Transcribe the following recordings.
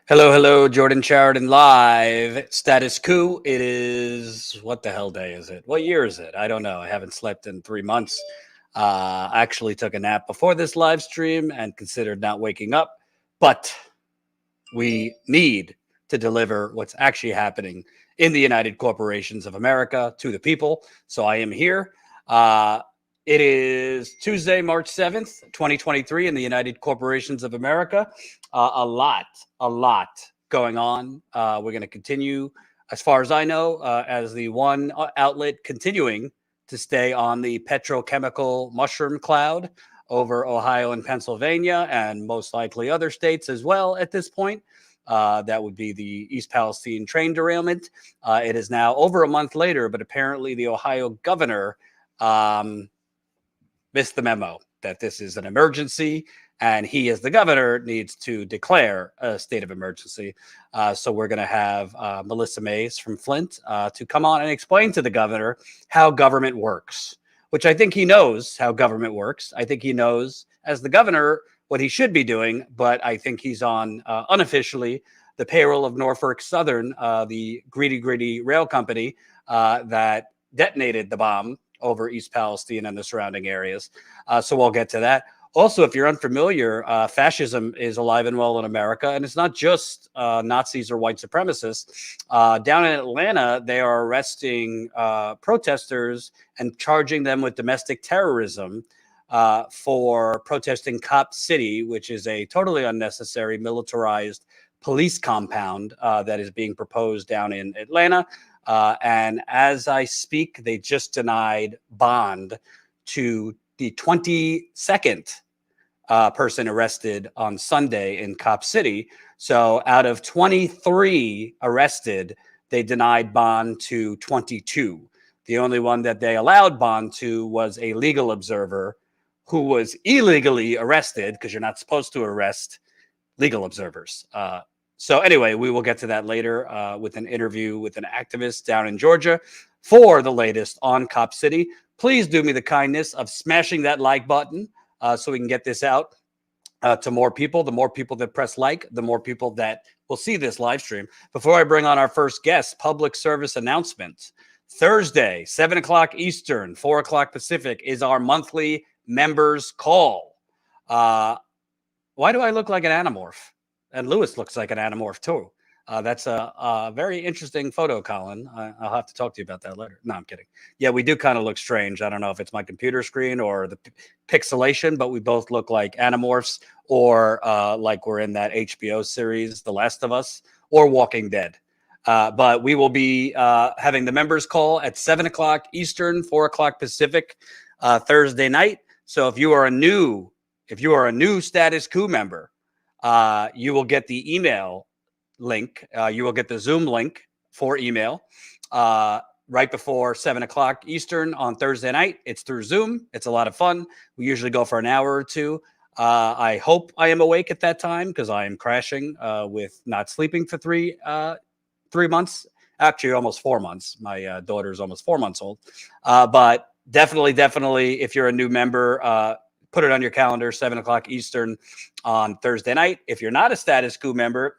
Hello, hello, Jordan Sheridan live. Status Coup. It is, what the hell day is it? What year is it? I don't know. I haven't slept in 3 months. I actually took a nap before this live stream and considered not waking up, but we need to deliver what's actually happening in the United Corporations of America to the people. So I am here. It is Tuesday, March 7th, 2023, in the United Corporations of America. A lot going on. We're going to continue, as far as I know, as the one outlet continuing to stay on the petrochemical mushroom cloud over Ohio and Pennsylvania, and most likely other states as well at this point. That would be the East Palestine train derailment. It is now over a month later, but apparently the Ohio governor missed the memo that this is an emergency, and he, as the governor, needs to declare a state of emergency. So we're going to have Melissa Mays from Flint to come on and explain to the governor how government works, which I think he knows how government works. I think he knows, as the governor, what he should be doing, but I think he's on unofficially the payroll of Norfolk Southern, the greedy rail company that detonated the bomb over East Palestine and the surrounding areas. So we'll get to that. Also, if you're unfamiliar, fascism is alive and well in America, and it's not just Nazis or white supremacists. Down in Atlanta, they are arresting protesters and charging them with domestic terrorism for protesting Cop City, which is a totally unnecessary militarized police compound that is being proposed down in Atlanta. And as I speak, they just denied bond to the 22nd person arrested on Sunday in Cop City. So out of 23 arrested, they denied bond to 22. The only one that they allowed bond to was a legal observer who was illegally arrested, because you're not supposed to arrest legal observers. So anyway, we will get to that later with an interview with an activist down in Georgia for the latest on Cop City. Please do me the kindness of smashing that like button so we can get this out to more people. The more people that press like, the more people that will see this live stream. Before I bring on our first guest, public service announcement. Thursday, 7 o'clock Eastern, 4 o'clock Pacific is our monthly members call. Why do I look like an anamorph? And Lewis looks like an anamorph too. That's a very interesting photo, Colin. I'll have to talk to you about that later. No, I'm kidding. Yeah, we do kind of look strange. I don't know if it's my computer screen or the pixelation, but we both look like anamorphs, or like we're in that HBO series, The Last of Us, or Walking Dead. But we will be having the members call at 7 o'clock Eastern, 4 o'clock Pacific, Thursday night. So if you are a new Status Coup member, you will get the email link. You will get the Zoom link for email right before 7 o'clock Eastern on Thursday night. It's through Zoom. It's a lot of fun. We usually go for an hour or two. I hope I am awake at that time, because I am crashing with not sleeping for 3 months. Actually, almost 4 months. My daughter is almost 4 months old. But definitely, if you're a new member, put it on your calendar, 7 o'clock Eastern on Thursday night. If you're not a Status Coup member,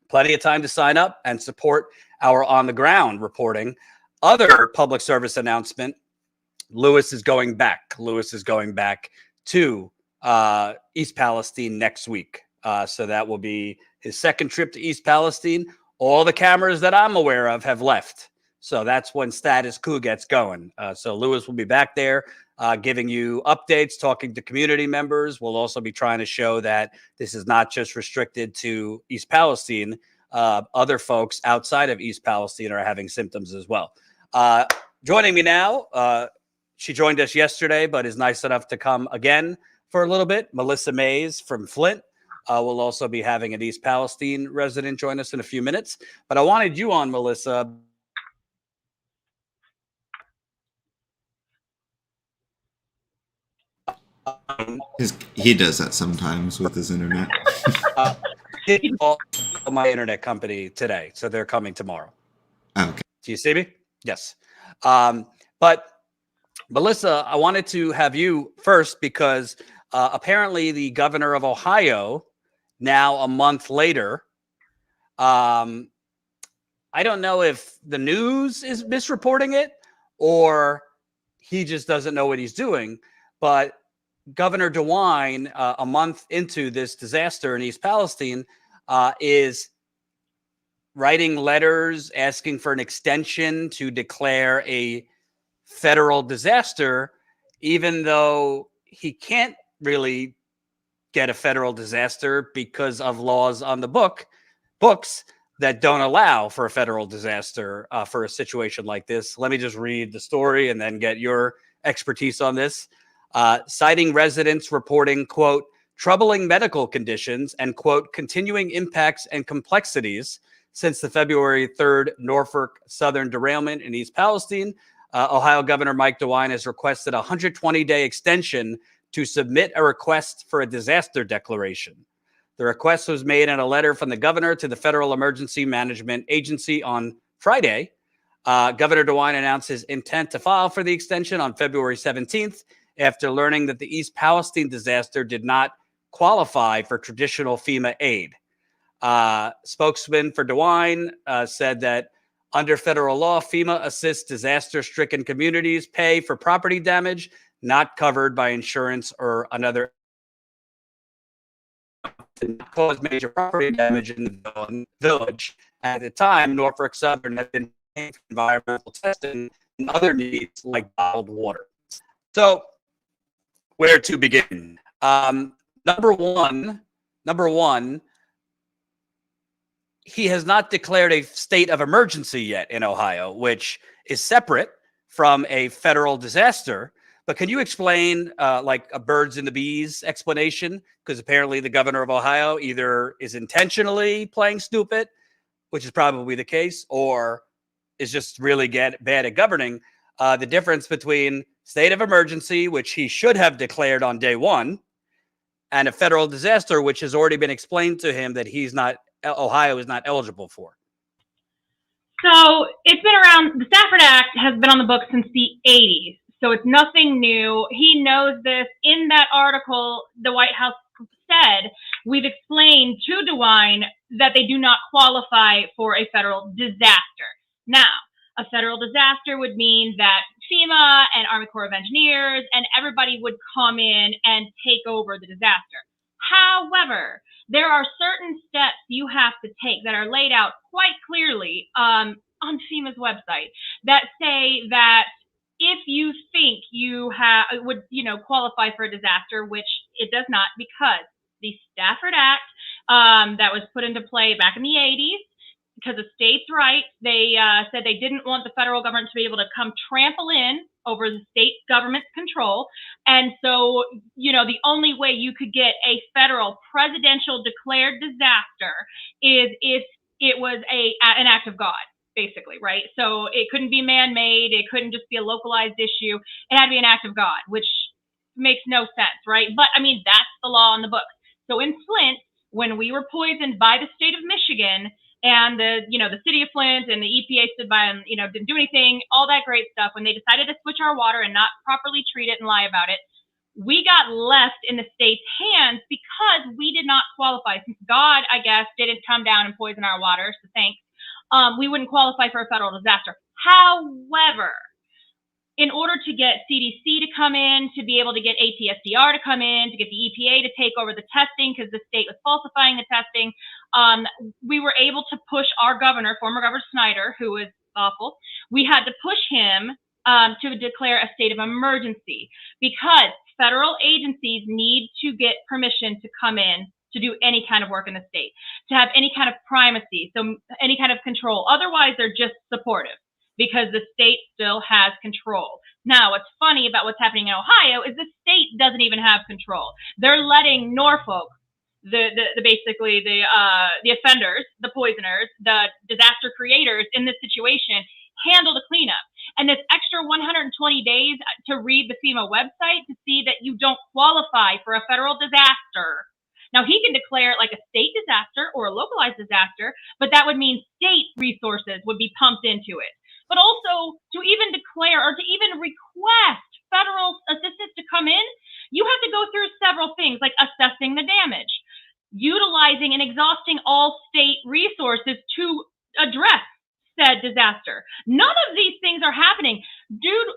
plenty of time to sign up and support our on-the-ground reporting. Other public service announcement, Lewis is going back. Lewis is going back to East Palestine next week. So that will be his second trip to East Palestine. All the cameras that I'm aware of have left. So that's when Status Coup gets going. So Lewis will be back there giving you updates, talking to community members. We'll also be trying to show that this is not just restricted to East Palestine. Other folks outside of East Palestine are having symptoms as well. Joining me now, she joined us yesterday, but is nice enough to come again for a little bit. Melissa Mays from Flint. We'll also be having an East Palestine resident join us in a few minutes. But I wanted you on, Melissa. He does that sometimes with his internet. My internet company today, so they're coming tomorrow. Okay. Do you see me? Yes. But Melissa, I wanted to have you first because apparently the governor of Ohio, now a month later, I don't know if the news is misreporting it or he just doesn't know what he's doing, but Governor DeWine, a month into this disaster in East Palestine, is writing letters asking for an extension to declare a federal disaster, even though he can't really get a federal disaster because of laws on the books that don't allow for a federal disaster for a situation like this. Let me just read the story and then get your expertise on this. Citing residents reporting, quote, troubling medical conditions and, quote, continuing impacts and complexities since the February 3rd Norfolk Southern derailment in East Palestine, Ohio Governor Mike DeWine has requested a 120-day extension to submit a request for a disaster declaration. The request was made in a letter from the governor to the Federal Emergency Management Agency on Friday. Governor DeWine announced his intent to file for the extension on February 17th after learning that the East Palestine disaster did not qualify for traditional FEMA aid. Spokesman for DeWine said that under federal law, FEMA assists disaster-stricken communities pay for property damage not covered by insurance or another cause major property damage in the village. At the time, Norfolk Southern had been paying for environmental testing and other needs like bottled water. So, where to begin? Number one, he has not declared a state of emergency yet in Ohio, which is separate from a federal disaster. But can you explain like a birds and the bees explanation? Because apparently the governor of Ohio either is intentionally playing stupid, which is probably the case, or is just really bad at governing. The difference between state of emergency, which he should have declared on day one, and a federal disaster, which has already been explained to him that Ohio is not eligible for. So it's been around. The Stafford Act has been on the books since the 80s. So it's nothing new. He knows this. In that article, the White House said, we've explained to DeWine that they do not qualify for a federal disaster. Now, a federal disaster would mean that FEMA and Army Corps of Engineers and everybody would come in and take over the disaster. However, there are certain steps you have to take that are laid out quite clearly on FEMA's website that say that if you think you would qualify for a disaster, which it does not, because the Stafford Act that was put into play back in the 80s, because of states' rights, they said they didn't want the federal government to be able to come trample in over the state government's control. And so, the only way you could get a federal presidential declared disaster is if it was an act of God, basically, right? So it couldn't be man-made. It couldn't just be a localized issue. It had to be an act of God, which makes no sense, right? But, that's the law in the books. So in Flint, when we were poisoned by the state of Michigan, and the city of Flint and the EPA stood by and, didn't do anything, all that great stuff. When they decided to switch our water and not properly treat it and lie about it, we got left in the state's hands because we did not qualify. Since God, I guess, didn't come down and poison our water, so thanks, we wouldn't qualify for a federal disaster. However, in order to get CDC to come in, to be able to get ATSDR to come in, to get the EPA to take over the testing because the state was falsifying the testing, we were able to push our governor, former Governor Snyder, who was awful. We had to push him to declare a state of emergency because federal agencies need to get permission to come in to do any kind of work in the state, to have any kind of primacy, so any kind of control. Otherwise, they're just supportive, because the state still has control. Now, what's funny about what's happening in Ohio is the state doesn't even have control. They're letting Norfolk, the offenders, the poisoners, the disaster creators in this situation, handle the cleanup. And this extra 120 days to read the FEMA website to see that you don't qualify for a federal disaster. Now, he can declare it like a state disaster or a localized disaster, but that would mean state resources would be pumped into it. But also, to even declare or to even request federal assistance to come in, you have to go through several things, like assessing the damage, utilizing and exhausting all state resources to address said disaster. None of these things are happening. Dude,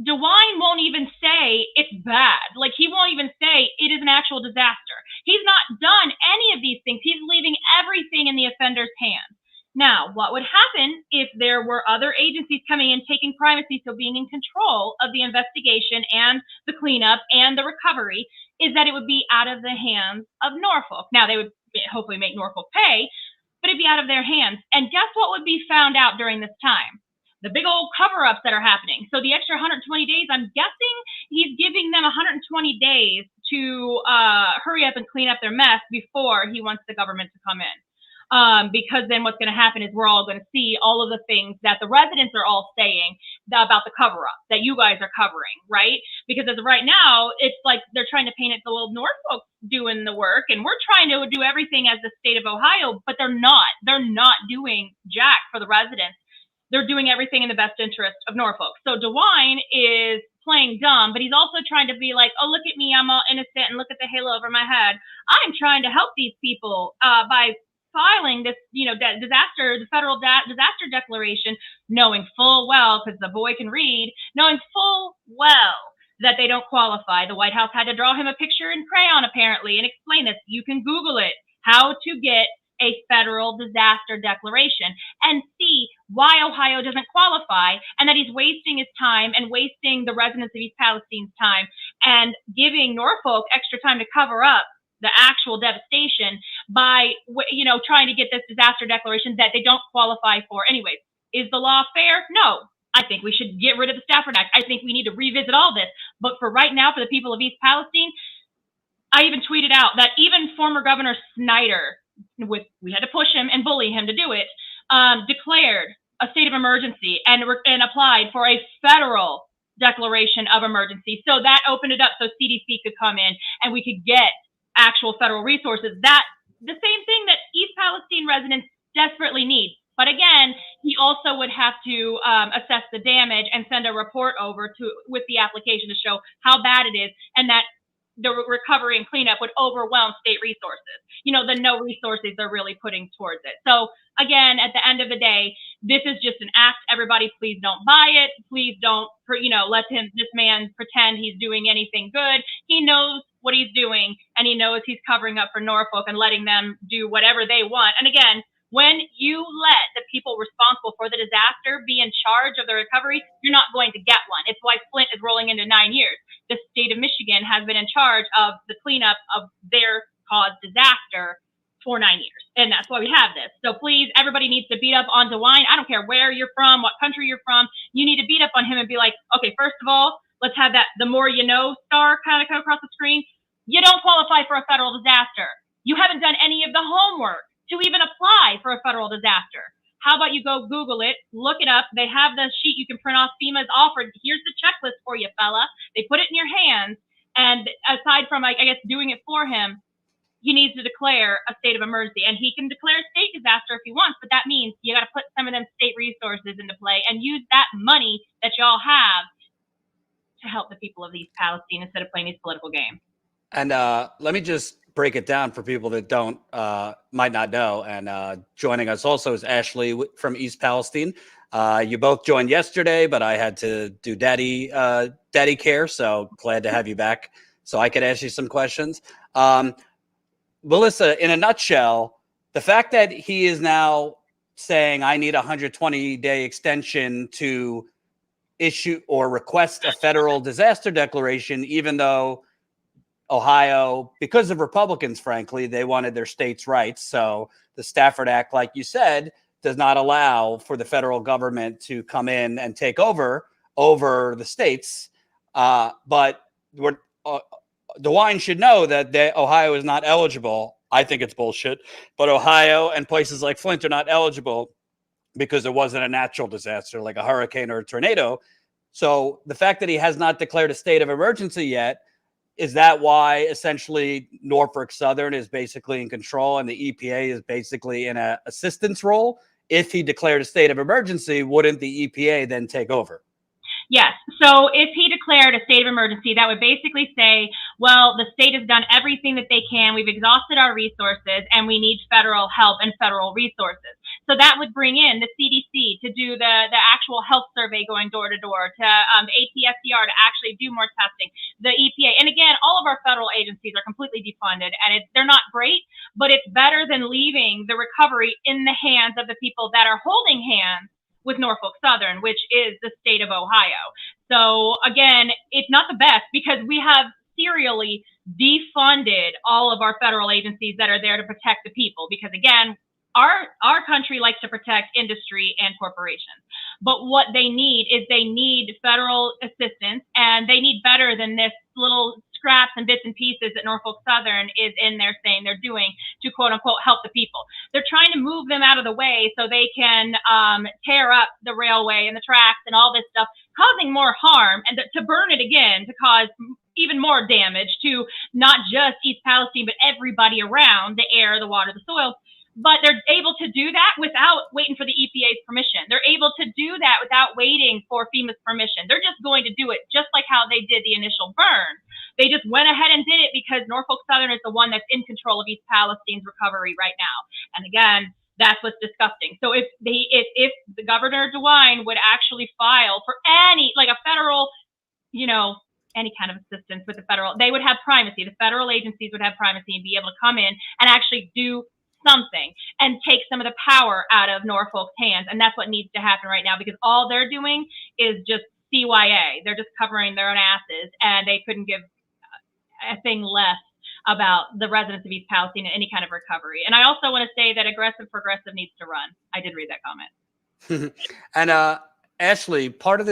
DeWine won't even say it's bad. Like, he won't even say it is an actual disaster. He's not done any of these things. He's leaving everything in the offender's hands. Now, what would happen if there were other agencies coming in, taking primacy, so being in control of the investigation and the cleanup and the recovery, is that it would be out of the hands of Norfolk. Now, they would hopefully make Norfolk pay, but it'd be out of their hands. And guess what would be found out during this time? The big old cover-ups that are happening. So the extra 120 days, I'm guessing he's giving them 120 days to hurry up and clean up their mess before he wants the government to come in. Because then what's going to happen is we're all going to see all of the things that the residents are all saying about the cover-up that you guys are covering, right? Because as of right now, it's like they're trying to paint it the little Norfolk doing the work, and we're trying to do everything as the state of Ohio, but they're not. They're not doing jack for the residents. They're doing everything in the best interest of Norfolk. So DeWine is playing dumb, but he's also trying to be like, oh, look at me, I'm all innocent, and look at the halo over my head. I'm trying to help these people by filing this, the federal disaster declaration, knowing full well, because the boy can read, knowing full well that they don't qualify. The White House had to draw him a picture in crayon, apparently, and explain this. You can Google it, how to get a federal disaster declaration, and see why Ohio doesn't qualify, and that he's wasting his time and wasting the residents of East Palestine's time and giving Norfolk extra time to cover up the actual devastation by, trying to get this disaster declaration that they don't qualify for anyways. Is the law fair? No. I think we should get rid of the Stafford Act. I think we need to revisit all this. But for right now, for the people of East Palestine, I even tweeted out that even former Governor Snyder, we had to push him and bully him to do it, declared a state of emergency and applied for a federal declaration of emergency. So that opened it up so CDC could come in and we could get actual federal resources. That the same thing that East Palestine residents desperately need. But again, he also would have to assess the damage and send a report over with the application to show how bad it is, and that the recovery and cleanup would overwhelm state resources. The no resources they're really putting towards it. So again, at the end of the day, this is just an act. Everybody, please don't buy it. Please don't, let this man pretend he's doing anything good. He knows what he's doing, and he knows he's covering up for Norfolk and letting them do whatever they want. And again, when you let the people responsible for the disaster be in charge of the recovery, you're not going to get one. It's why Flint is rolling into 9 years. The state of Michigan has been in charge of the cleanup of their caused disaster for 9 years. And that's why we have this. So please, everybody needs to beat up on DeWine. I don't care where you're from, what country you're from. You need to beat up on him and be like, okay, first of all, let's have that the more you know star kind of come across the screen. You don't qualify for a federal disaster. You haven't done any of the homework to even apply for a federal disaster. How about you go Google it, look it up. They have the sheet you can print off. FEMA's offered. Here's the checklist for you, fella. They put it in your hands. And aside from, doing it for him, he needs to declare a state of emergency. And he can declare a state disaster if he wants, but that means you got to put some of them state resources into play and use that money that y'all have to help the people of East Palestine instead of playing these political games. And let me just break it down for people that might not know. And joining us also is Ashley from East Palestine. You both joined yesterday, but I had to do daddy care. So glad to have you back so I could ask you some questions. Melissa, in a nutshell, the fact that he is now saying I need a 120-day extension to issue or request a federal disaster declaration, even though Ohio, because of Republicans, frankly, they wanted their states' rights. So the Stafford Act, like you said, does not allow for the federal government to come in and take over the states. But DeWine should know that Ohio is not eligible. I think it's bullshit. But Ohio and places like Flint are not eligible because it wasn't a natural disaster like a hurricane or a tornado. So the fact that he has not declared a state of emergency yet, is that why essentially Norfolk Southern is basically in control and the EPA is basically in an assistance role? If he declared a state of emergency, wouldn't the EPA then take over? Yes. So if he declared a state of emergency, that would basically say, well, the state has done everything that they can. We've exhausted our resources and we need federal help and federal resources. So that would bring in the CDC to do the actual health survey going door to door, to ATSDR to actually do more testing, the EPA. And again, all of our federal agencies are completely defunded, and they're not great, but it's better than leaving the recovery in the hands of the people that are holding hands with Norfolk Southern, which is the state of Ohio. So again, it's not the best because we have serially defunded all of our federal agencies that are there to protect the people. Because again, our country likes to protect industry and corporations. But what they need is they need federal assistance, and they need better than this little scraps and bits and pieces that Norfolk Southern is in there saying they're doing to quote unquote help the people. They're trying to move them out of the way so they can tear up the railway and the tracks and all this stuff, causing more harm, and to burn it again to cause even more damage to not just East Palestine, but everybody around, the air, the water, the soil. But they're able to do that without waiting for the EPA's permission. They're able to do that without waiting for FEMA's permission. They're just going to do it just like how they did the initial burn. They just went ahead and did it because Norfolk Southern is the one that's in control of East Palestine's recovery right now. And again, that's what's disgusting. So if the Governor DeWine would actually file for any, like a federal, any kind of assistance with the federal, they would have primacy. The federal agencies would have primacy and be able to come in and actually do something and take some of the power out of Norfolk's hands. And that's what needs to happen right now, because all they're doing is just CYA. They're just covering their own asses, and they couldn't give a thing less about the residents of East Palestine and any kind of recovery. And I also want to say that aggressive progressive needs to run. I did read that comment. And Ashley, part of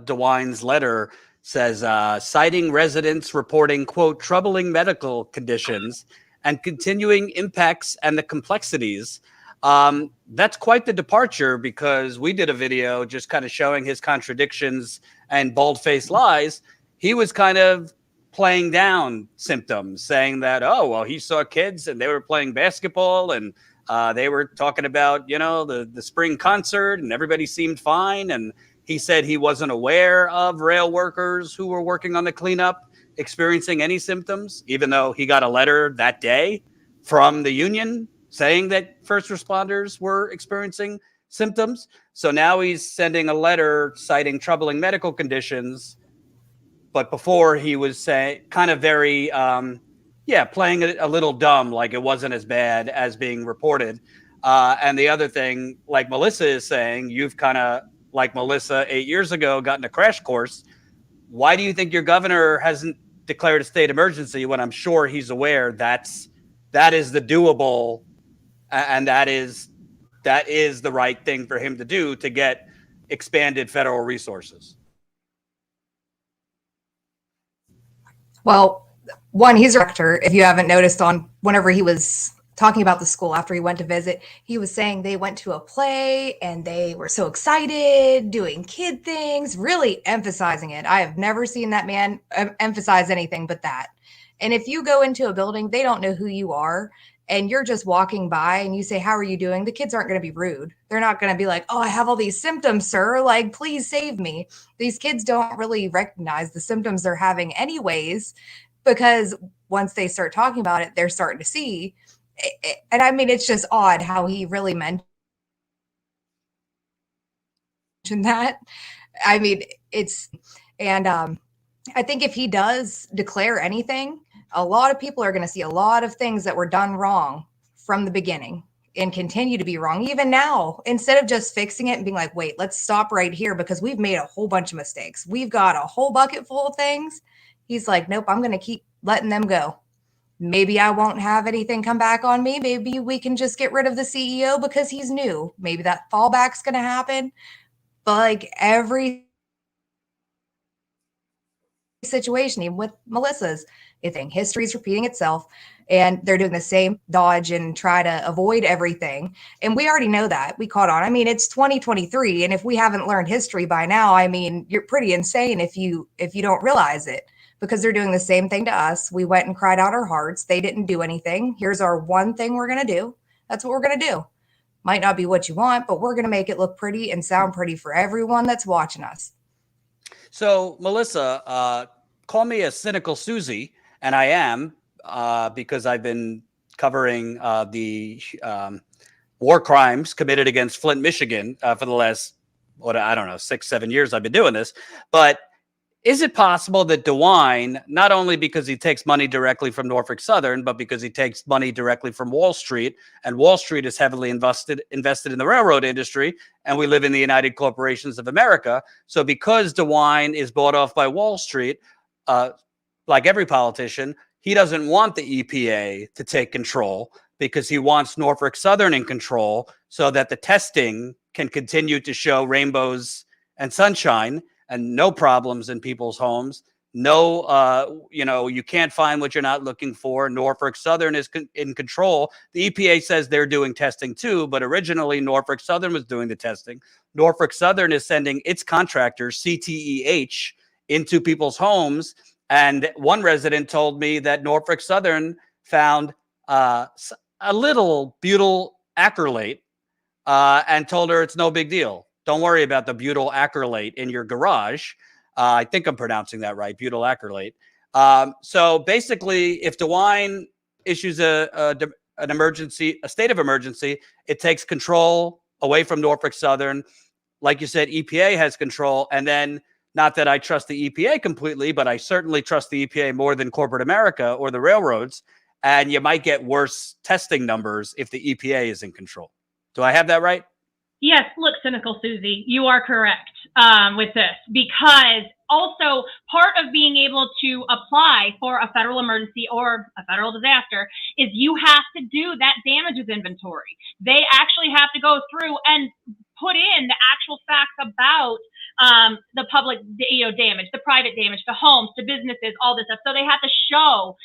DeWine's letter says, citing residents reporting, quote, troubling medical conditions and continuing impacts and the complexities. That's quite the departure, because we did a video just kind of showing his contradictions and bald-faced lies. He was kind of playing down symptoms, saying that, oh, well, he saw kids and they were playing basketball and they were talking about, the spring concert and everybody seemed fine. And he said he wasn't aware of rail workers who were working on the cleanup experiencing any symptoms, even though he got a letter that day from the union saying that first responders were experiencing symptoms. So now he's sending a letter citing troubling medical conditions. But before he was saying kind of very, playing a little dumb, like it wasn't as bad as being reported. And the other thing, like Melissa is saying, you've kind of, like Melissa 8 years ago, gotten a crash course. Why do you think your governor hasn't declared a state emergency when I'm sure he's aware that is the doable, and that is the right thing for him to do to get expanded federal resources? Well, one, he's a director. If you haven't noticed, on whenever he was talking about the school after he went to visit, he was saying they went to a play and they were so excited doing kid things, really emphasizing it. I have never seen that man emphasize anything but that. And if you go into a building, they don't know who you are, and you're just walking by and you say, how are you doing? The kids aren't going to be rude. They're not going to be like, oh, I have all these symptoms, sir. Like, please save me. These kids don't really recognize the symptoms they're having anyways, because once they start talking about it, they're starting to see. And I mean, it's just odd how he really mentioned that. I mean, I think if he does declare anything, a lot of people are going to see a lot of things that were done wrong from the beginning and continue to be wrong even now, instead of just fixing it and being like, wait, let's stop right here because we've made a whole bunch of mistakes. We've got a whole bucket full of things. He's like, nope, I'm going to keep letting them go. Maybe I won't have anything come back on me. Maybe we can just get rid of the CEO because he's new. Maybe that fallback's going to happen. But like every situation, even with Melissa's, I think history's repeating itself, and they're doing the same dodge and try to avoid everything. And we already know that. We caught on. I mean, it's 2023, and if we haven't learned history by now, I mean, you're pretty insane if you don't realize it, because they're doing the same thing to us. We went and cried out our hearts. They didn't do anything. Here's our one thing we're going to do. That's what we're going to do. Might not be what you want, but we're going to make it look pretty and sound pretty for everyone that's watching us. So, Melissa, call me a cynical Susie, and I am because I've been covering the war crimes committed against Flint, Michigan for the last, I don't know, 6-7 years I've been doing this. But is it possible that DeWine, not only because he takes money directly from Norfolk Southern, but because he takes money directly from Wall Street, and Wall Street is heavily invested in the railroad industry, and we live in the United Corporations of America. So because DeWine is bought off by Wall Street, like every politician, he doesn't want the EPA to take control because he wants Norfolk Southern in control so that the testing can continue to show rainbows and sunshine and no problems in people's homes. No, you can't find what you're not looking for. Norfolk Southern is in control. The EPA says they're doing testing too, but originally Norfolk Southern was doing the testing. Norfolk Southern is sending its contractors, CTEH, into people's homes. And one resident told me that Norfolk Southern found a little butyl acrylate and told her it's no big deal. Don't worry about the butyl acrylate in your garage. I think I'm pronouncing that right, butyl acrylate. So basically, if DeWine issues an emergency, a state of emergency, it takes control away from Norfolk Southern. Like you said, EPA has control. And then, not that I trust the EPA completely, but I certainly trust the EPA more than corporate America or the railroads. And you might get worse testing numbers if the EPA is in control. Do I have that right? Yes, look, cynical Susie, you are correct with this, because also part of being able to apply for a federal emergency or a federal disaster is you have to do that damages inventory. They actually have to go through and put in the actual facts about the public, damage, the private damage, the homes, the businesses, all this stuff. So they have to show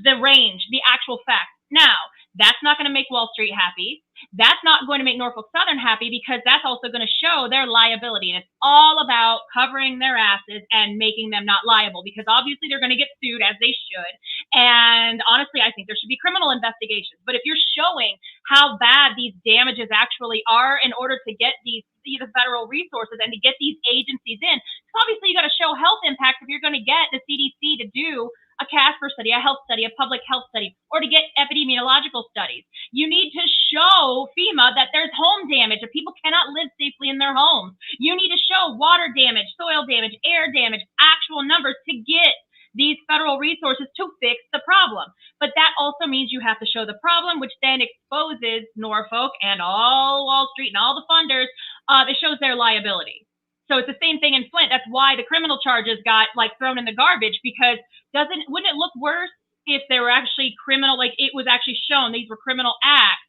the range, the actual facts. Now, that's not going to make Wall Street happy. That's not going to make Norfolk Southern happy, because that's also going to show their liability. And it's all about covering their asses and making them not liable, because obviously they're going to get sued, as they should. And honestly, I think there should be criminal investigations. But if you're showing how bad these damages actually are in order to get the federal resources and to get these agencies in, obviously you got to show health impact if you're going to get the CDC to do a CASPER study, a health study, a public health study, or to get epidemiological studies. You need to show FEMA that there's home damage, that people cannot live safely in their homes. You need to show water damage, soil damage, air damage, actual numbers to get these federal resources to fix the problem. But that also means you have to show the problem, which then exposes Norfolk and all Wall Street and all the funders. It shows their liability. So it's the same thing in Flint. That's why the criminal charges got thrown in the garbage, because wouldn't it look worse if they were actually criminal, like it was actually shown these were criminal acts,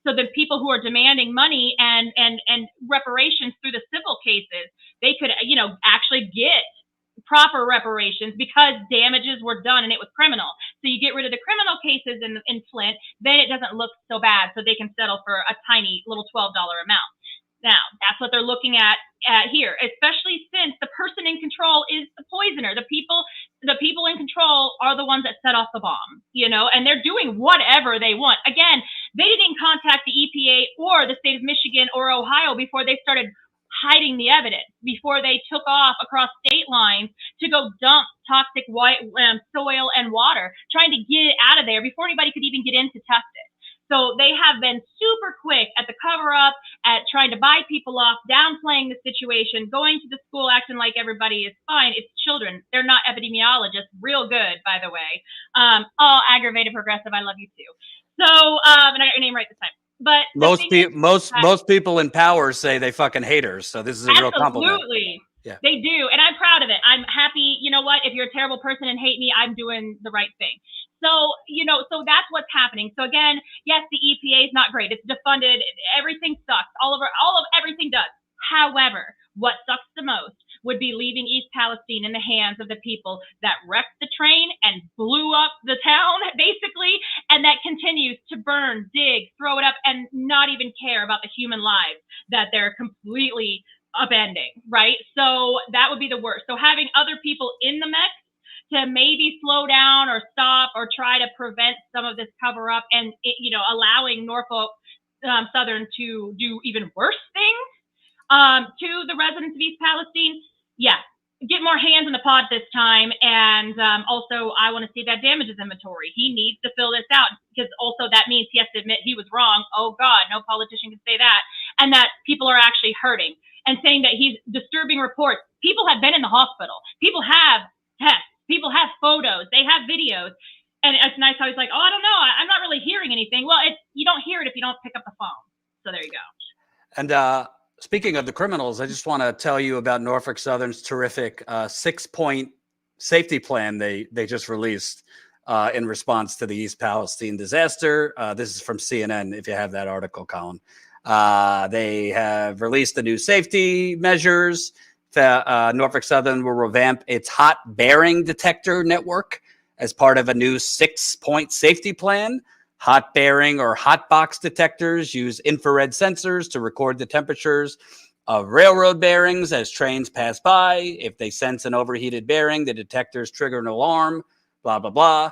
so the people who are demanding money and reparations through the civil cases, they could actually get proper reparations because damages were done and it was criminal. So you get rid of the criminal cases in Flint, then it doesn't look so bad, so they can settle for a tiny little $12 amount. Now, that's what they're looking at here, especially since the person in control is the poisoner. The people in control are the ones that set off the bomb, and they're doing whatever they want. Again, they didn't contact the EPA or the state of Michigan or Ohio before they started hiding the evidence, before they took off across state lines to go dump toxic soil and water, trying to get it out of there before anybody could even get in to test it. So they have been super quick at the cover up, at trying to buy people off, downplaying the situation, going to the school acting like everybody is fine. It's children. They're not epidemiologists. Real good, by the way. All aggravated progressive. I love you too. So, and I got your name right this time. But most people in power say they fucking haters. So this is a real compliment. Absolutely. Yeah. They do. And I'm proud of it. I'm happy. You know what? If you're a terrible person and hate me, I'm doing the right thing. So, so that's what's happening. So again, yes, the EPA is not great. It's defunded. Everything sucks. All of everything does. However, what sucks the most would be leaving East Palestine in the hands of the people that wrecked the train and blew up the town, basically, and that continues to burn, dig, throw it up, and not even care about the human lives that they're completely upending, right? So that would be the worst. So having other people in the mix to maybe slow down or stop or try to prevent some of this cover up, and allowing Norfolk Southern to do even worse things to the residents of East Palestine. Yeah, get more hands in the pot this time. And also, I want to see that damages inventory. He needs to fill this out, because also that means he has to admit he was wrong. Oh, God, no politician can say that. And that people are actually hurting, and saying that he's disturbing reports. People have been in the hospital. People have tests. People have photos. They have videos. And it's nice how he's like, oh, I don't know. I'm not really hearing anything. Well, you don't hear it if you don't pick up the phone. So there you go. And speaking of the criminals, I just want to tell you about Norfolk Southern's terrific 6-point safety plan they just released in response to the East Palestine disaster. This is from CNN, if you have that article, Colin. They have released the new safety measures. Norfolk Southern will revamp its hot bearing detector network as part of a new 6-point safety plan. Hot bearing or hot box detectors use infrared sensors to record the temperatures of railroad bearings as trains pass by. If they sense an overheated bearing, the detectors trigger an alarm, blah, blah, blah.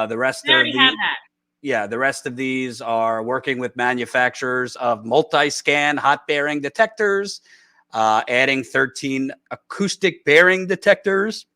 The rest They already have that. Yeah, the rest of these are working with manufacturers of multi-scan hot bearing detectors, adding 13 acoustic bearing detectors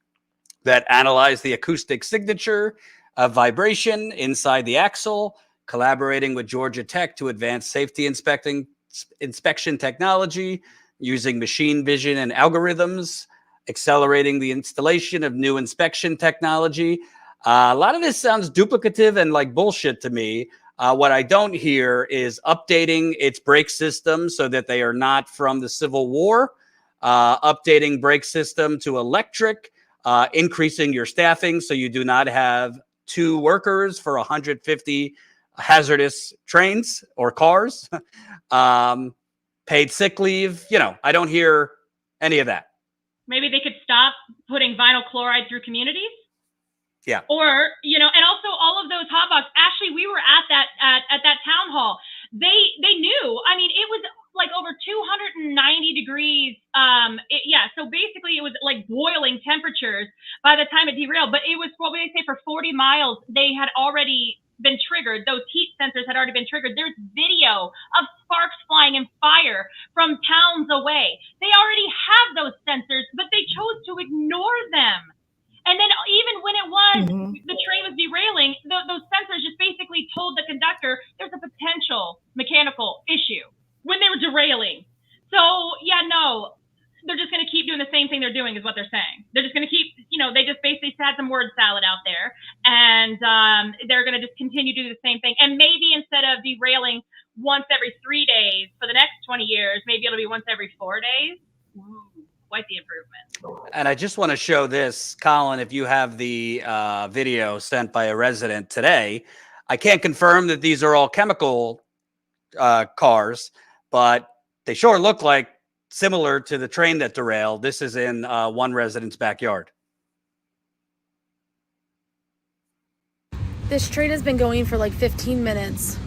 that analyze the acoustic signature of vibration inside the axle, collaborating with Georgia Tech to advance safety inspection technology using machine vision and algorithms, accelerating the installation of new inspection technology. A lot of this sounds duplicative and like bullshit to me. What I don't hear is updating its brake system so that they are not from the Civil War, updating brake system to electric, increasing your staffing so you do not have 2 workers for 150 hazardous trains or cars, paid sick leave. I don't hear any of that. Maybe they could stop putting vinyl chloride through communities. Yeah. Or, and also all of those hot box. Actually, we were at that town hall. They knew. I mean, it was like over 290 degrees. So basically it was like boiling temperatures by the time it derailed. But it was, what would they say, for 40 miles, they had already been triggered. Those heat sensors had already been triggered. There's video of sparks flying and fire from towns away. They already have those sensors, but they chose to ignore them. And then even when it was, the train was derailing, those sensors just basically told the conductor there's a potential mechanical issue when they were derailing. So, they're just going to keep doing the same thing they're doing is what they're saying. They're just going to keep, they just basically had some word salad out there. And they're going to just continue to do the same thing. And maybe instead of derailing once every 3 days for the next 20 years, maybe it'll be once every 4 days. Ooh. Quite the improvement. And I just want to show this, Colin, if you have the video sent by a resident today. I can't confirm that these are all chemical cars, but they sure look like similar to the train that derailed. This is in one resident's backyard. This train has been going for like 15 minutes.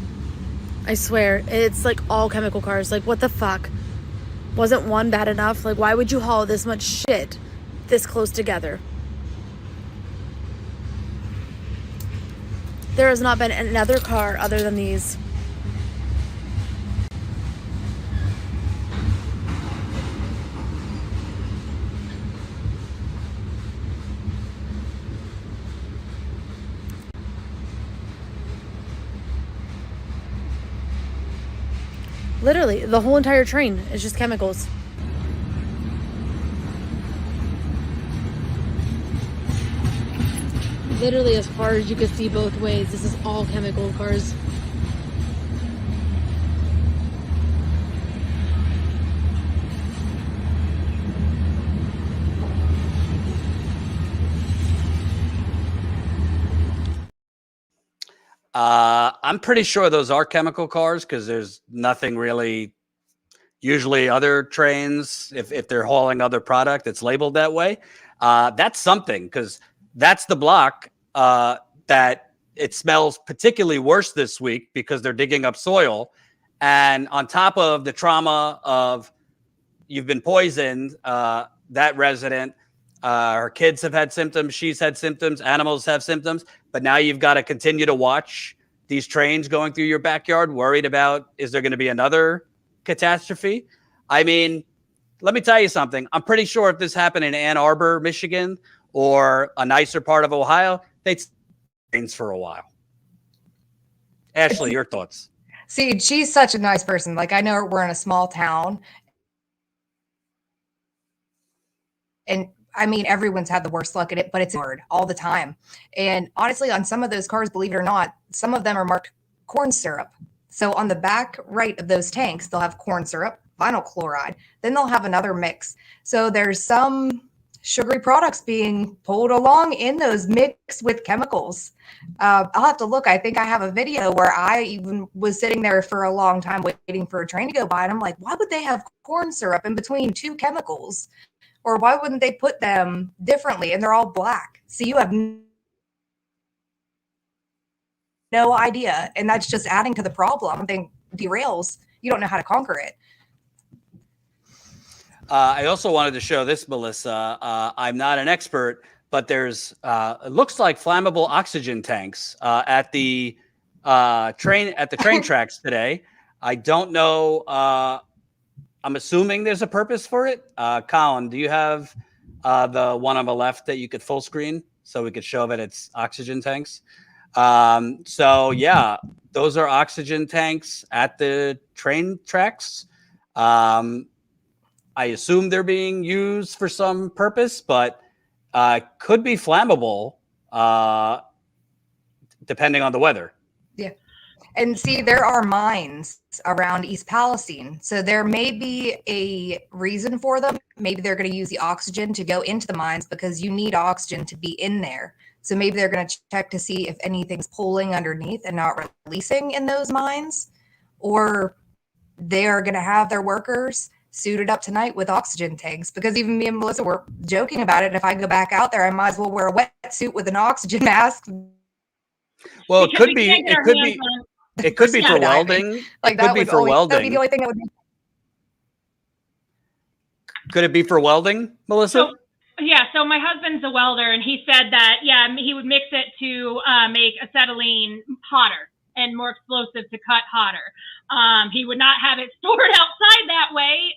I swear. It's like all chemical cars. Like, what the fuck? Wasn't one bad enough? Like, why would you haul this much shit this close together? There has not been another car other than these. Literally, the whole entire train is just chemicals. Literally, as far as you could see both ways, this is all chemical cars. I'm pretty sure those are chemical cars because there's nothing really. Usually other trains, if they're hauling other product, it's labeled that way. That's something, because that's the block that it smells particularly worse this week because they're digging up soil. And on top of the trauma of you've been poisoned, that resident, her kids have had symptoms, she's had symptoms, animals have symptoms, but now you've got to continue to watch these trains going through your backyard, worried about, is there going to be another catastrophe? I mean, let me tell you something. I'm pretty sure if this happened in Ann Arbor, Michigan, or a nicer part of Ohio, they'd trains for a while. Ashley, your thoughts? See, she's such a nice person. Like, I know we're in a small town, and I mean, everyone's had the worst luck at it, but it's hard all the time. And honestly, on some of those cars, believe it or not, some of them are marked corn syrup. So on the back right of those tanks, they'll have corn syrup, vinyl chloride, then they'll have another mix. So there's some sugary products being pulled along in those mixed with chemicals. I'll have to look. I think I have a video where I even was sitting there for a long time waiting for a train to go by. And I'm like, why would they have corn syrup in between two chemicals? Or why wouldn't they put them differently? And they're all black. So you have no idea. And that's just adding to the problem. I think derails. You don't know how to conquer it. I also wanted to show this, Melissa. I'm not an expert, but there's it looks like flammable oxygen tanks at the train tracks today. I don't know. I'm assuming there's a purpose for it. Colin, do you have the one on the left that you could full screen so we could show that it's oxygen tanks? So yeah, those are oxygen tanks at the train tracks. I assume they're being used for some purpose, but could be flammable depending on the weather. Yeah. And see, there are mines around East Palestine. So there may be a reason for them. Maybe they're going to use the oxygen to go into the mines because you need oxygen to be in there. So maybe they're going to check to see if anything's pulling underneath and not releasing in those mines. Or they're going to have their workers suited up tonight with oxygen tanks, because even me and Melissa were joking about it. And if I go back out there, I might as well wear a wetsuit with an oxygen mask. Well, it could be. It could be for welding. Like, that would be the only thing that would. Could it be for welding, Melissa? So my husband's a welder, and he said that he would mix it to make acetylene hotter and more explosive to cut hotter. He would not have it stored outside that way.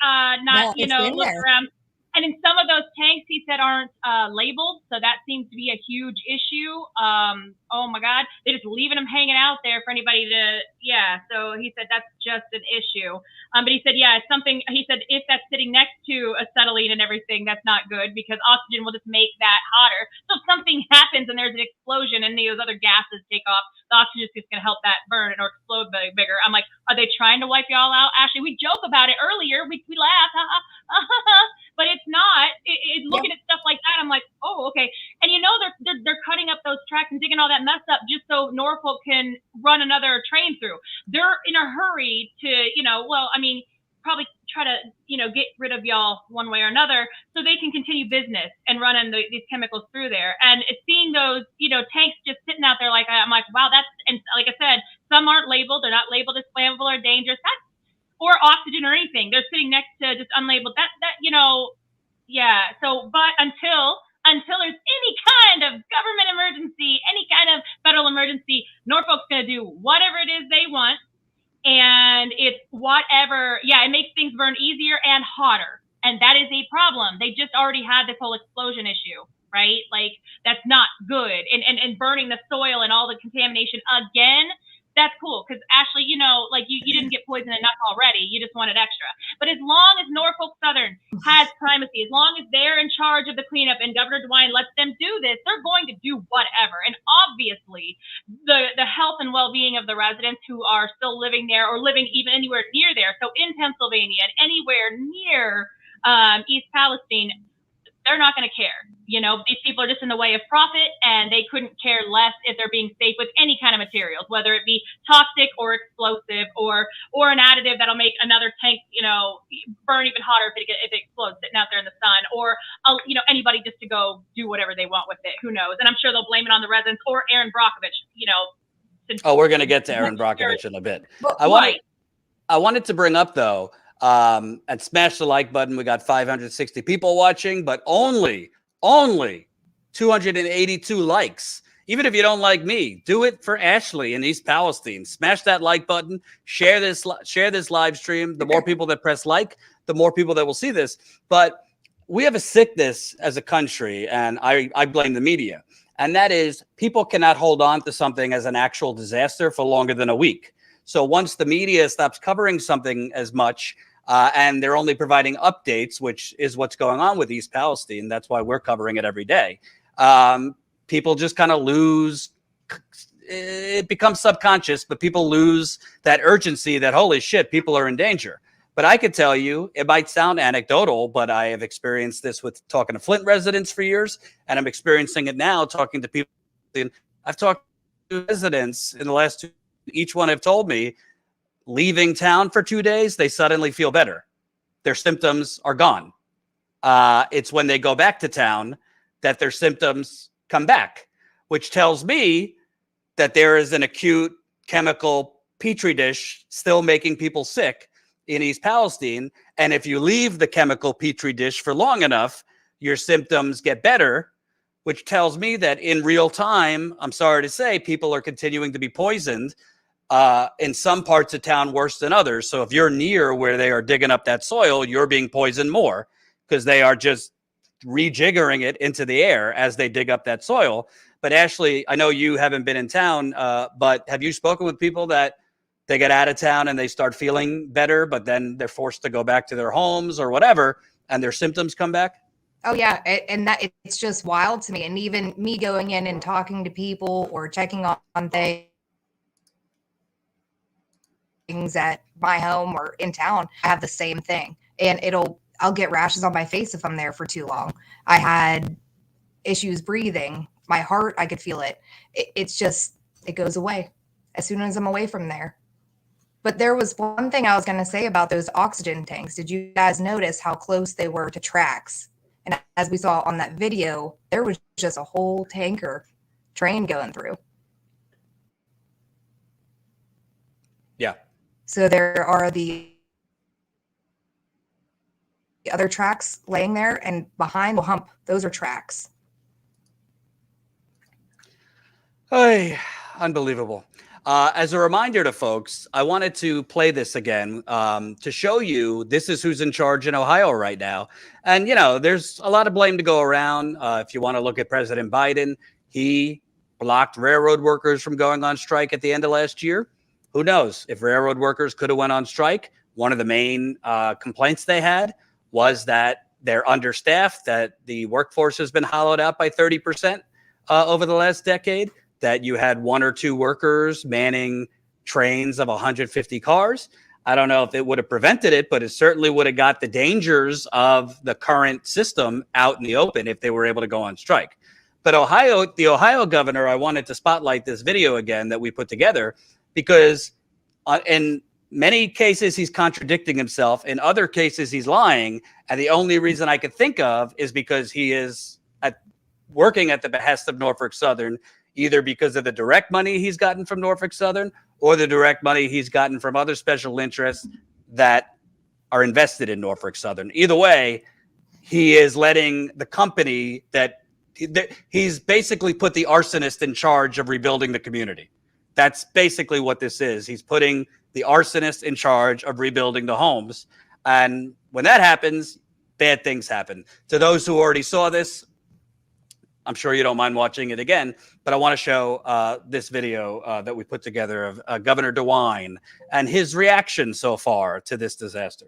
Look around. And in some of those tanks, he said, aren't labeled. So that seems to be a huge issue. Oh my God. They're just leaving them hanging out there for anybody to, So he said, that's just an issue. But he said, it's something, he said, if that's sitting next to acetylene and everything, that's not good, because oxygen will just make that hotter. So if something happens and there's an explosion and those other gases take off, the oxygen is just going to help that burn or explode bigger. I'm like, are they trying to wipe y'all out? Actually, we joke about it earlier. We laugh. But it's not. Looking at stuff like that, I'm like, oh, okay. And they're cutting up those tracks and digging all that mess up just so Norfolk can run another train through. They're in a hurry to, probably try to, get rid of y'all one way or another so they can continue business and running these chemicals through there. And it's seeing those, tanks just sitting out there I'm like, wow, and like I said, some aren't labeled. They're not labeled as flammable or dangerous. Or oxygen or anything. They're sitting next to just unlabeled. So, but until there's any kind of government emergency, any kind of federal emergency, Norfolk's going to do whatever it is they want. And it's whatever, it makes things burn easier and hotter. And that is a problem. They just already had this whole explosion issue, right? Like, that's not good. And burning the soil and all the contamination again, that's cool, because Ashley, you didn't get poisoned enough already. You just wanted extra. But as long as Norfolk Southern has primacy, as long as they're in charge of the cleanup and Governor DeWine lets them do this, they're going to do whatever. And obviously, the health and well-being of the residents who are still living there or living even anywhere near there, so in Pennsylvania and anywhere near East Palestine, they're not going to care. These people are just in the way of profit, and they couldn't care less if they're being safe with any kind of materials, whether it be toxic or explosive or an additive that'll make another tank, burn even hotter if it explodes sitting out there in the sun, or, anybody just to go do whatever they want with it. Who knows? And I'm sure they'll blame it on the residents or Aaron Brockovich, we're going to get to Aaron Brockovich in a bit. I wanted to bring up, though, and smash the like button. We got 560 people watching, but only 282 likes. Even if you don't like me, do it for Ashley in East Palestine. Smash that like button. Share this live stream. The more people that press like, the more people that will see this. But we have a sickness as a country, and I blame the media. And that is, people cannot hold on to something as an actual disaster for longer than a week. So once the media stops covering something as much, and they're only providing updates, which is what's going on with East Palestine, that's why we're covering it every day. People just kind of lose. It becomes subconscious, but people lose that urgency that, holy shit, people are in danger. But I could tell you, it might sound anecdotal, but I have experienced this with talking to Flint residents for years, and I'm experiencing it now talking to people. I've talked to residents in the last 2, each one have told me, leaving town for 2 days, they suddenly feel better. Their symptoms are gone. It's when they go back to town that their symptoms come back, which tells me that there is an acute chemical petri dish still making people sick in East Palestine. And if you leave the chemical petri dish for long enough, your symptoms get better, which tells me that in real time, I'm sorry to say, people are continuing to be poisoned in some parts of town worse than others. So if you're near where they are digging up that soil, you're being poisoned more because they are just rejiggering it into the air as they dig up that soil. But Ashley, I know you haven't been in town, but have you spoken with people that they get out of town and they start feeling better, but then they're forced to go back to their homes or whatever, and their symptoms come back? Oh yeah, and that it's just wild to me. And even me going in and talking to people or checking on things at my home or in town, I have the same thing. And I'll get rashes on my face if I'm there for too long. I had issues breathing. My heart, I could feel it. It's just, it goes away as soon as I'm away from there. But there was one thing I was going to say about those oxygen tanks. Did you guys notice how close they were to tracks? And as we saw on that video, there was just a whole tanker train going through. Yeah. So there are the other tracks laying there, and behind the hump, those are tracks. Hey, unbelievable. As a reminder to folks, I wanted to play this again to show you this is who's in charge in Ohio right now. And, you know, there's a lot of blame to go around. If you want to look at President Biden, he blocked railroad workers from going on strike at the end of last year. Who knows if railroad workers could have went on strike? One of the main complaints they had was that they're understaffed, that the workforce has been hollowed out by 30% over the last decade, that you had 1 or 2 workers manning trains of 150 cars. I don't know if it would have prevented it, but it certainly would have got the dangers of the current system out in the open if they were able to go on strike. But the Ohio governor, I wanted to spotlight this video again that we put together because in many cases, he's contradicting himself. In other cases, he's lying. And the only reason I could think of is because he is working at the behest of Norfolk Southern, either because of the direct money he's gotten from Norfolk Southern or the direct money he's gotten from other special interests that are invested in Norfolk Southern. Either way, he is letting the company that he's basically put the arsonist in charge of rebuilding the community. That's basically what this is. He's putting the arsonist in charge of rebuilding the homes. And when that happens, bad things happen. To those who already saw this, I'm sure you don't mind watching it again, but I want to show this video that we put together of Governor DeWine and his reaction so far to this disaster.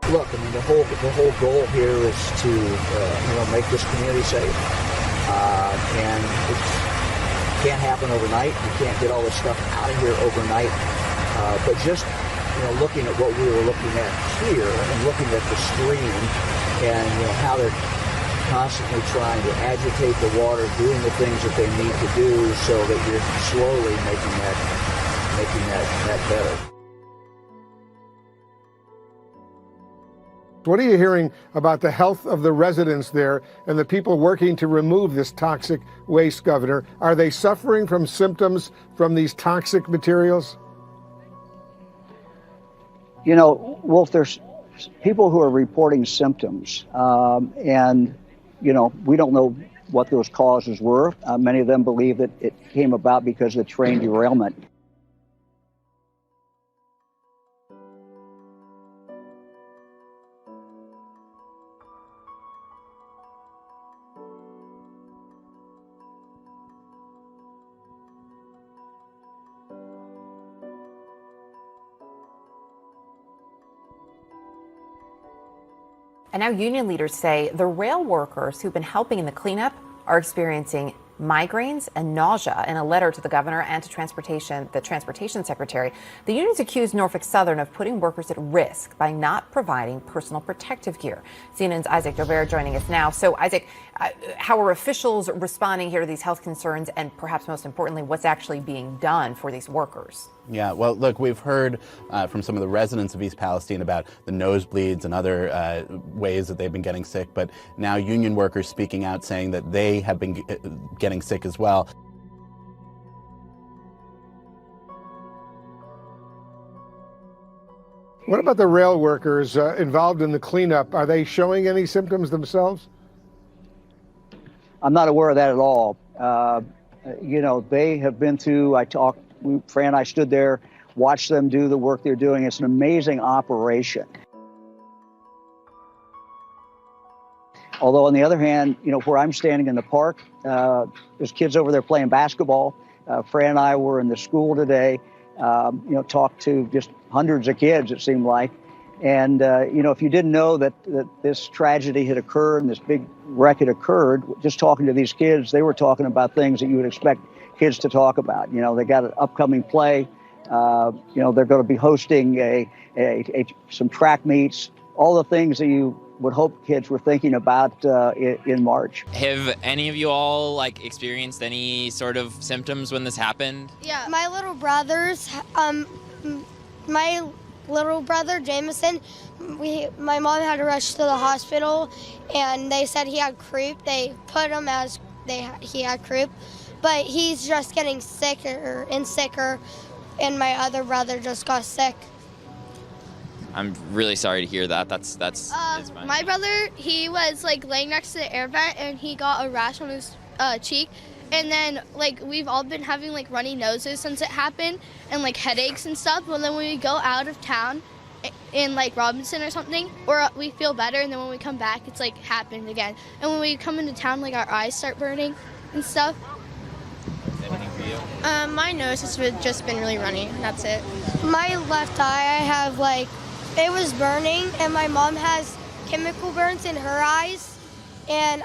Look, I mean, the whole goal here is to make this community safe, and it can't happen overnight. You can't get all this stuff out of here overnight. But just looking at what we were looking at here, and looking at the stream, and how they're constantly trying to agitate the water, doing the things that they need to do, so that you're slowly making that better. What are you hearing about the health of the residents there and the people working to remove this toxic waste, Governor? Are they suffering from symptoms from these toxic materials? You know, Wolf, there's people who are reporting symptoms, and, you know, we don't know what those causes were. Many of them believe that it came about because of the train derailment. And now union leaders say the rail workers who've been helping in the cleanup are experiencing migraines and nausea. In a letter to the governor and to the transportation secretary, the unions accused Norfolk Southern of putting workers at risk by not providing personal protective gear. CNN's Isaac Dover joining us now. So, Isaac, how are officials responding here to these health concerns, and perhaps most importantly, what's actually being done for these workers? Yeah, well, look, we've heard from some of the residents of East Palestine about the nosebleeds and other ways that they've been getting sick, but now union workers speaking out saying that they have been getting sick as well. What about the rail workers involved in the cleanup? Are they showing any symptoms themselves? I'm not aware of that at all. You know, they have been through, Fran and I stood there, watched them do the work they're doing. It's an amazing operation. Although on the other hand, you know, where I'm standing in the park, there's kids over there playing basketball. Fran and I were in the school today, you know, talked to just hundreds of kids, it seemed like. And, you know, if you didn't know that this tragedy had occurred and this big wreck had occurred, just talking to these kids, they were talking about things that you would expect kids to talk about. You know, they got an upcoming play. You know, they're going to be hosting some track meets, all the things that you would hope kids were thinking about in March. Have any of you all experienced any sort of symptoms when this happened? Yeah, my little brother Jameson, my mom had to rush to the hospital, and they said he had croup. They put him as he had croup, but he's just getting sicker and sicker, and my other brother just got sick. I'm really sorry to hear that. That's fine. My brother, he was laying next to the air vent, and he got a rash on his cheek. And then, we've all been having, runny noses since it happened and, headaches and stuff. But then when we go out of town in, Robinson or something, or we feel better, and then when we come back, it's, happened again. And when we come into town, our eyes start burning and stuff. Anything for you? My nose has just been really runny. That's it. My left eye, I have, it was burning, and my mom has chemical burns in her eyes. And,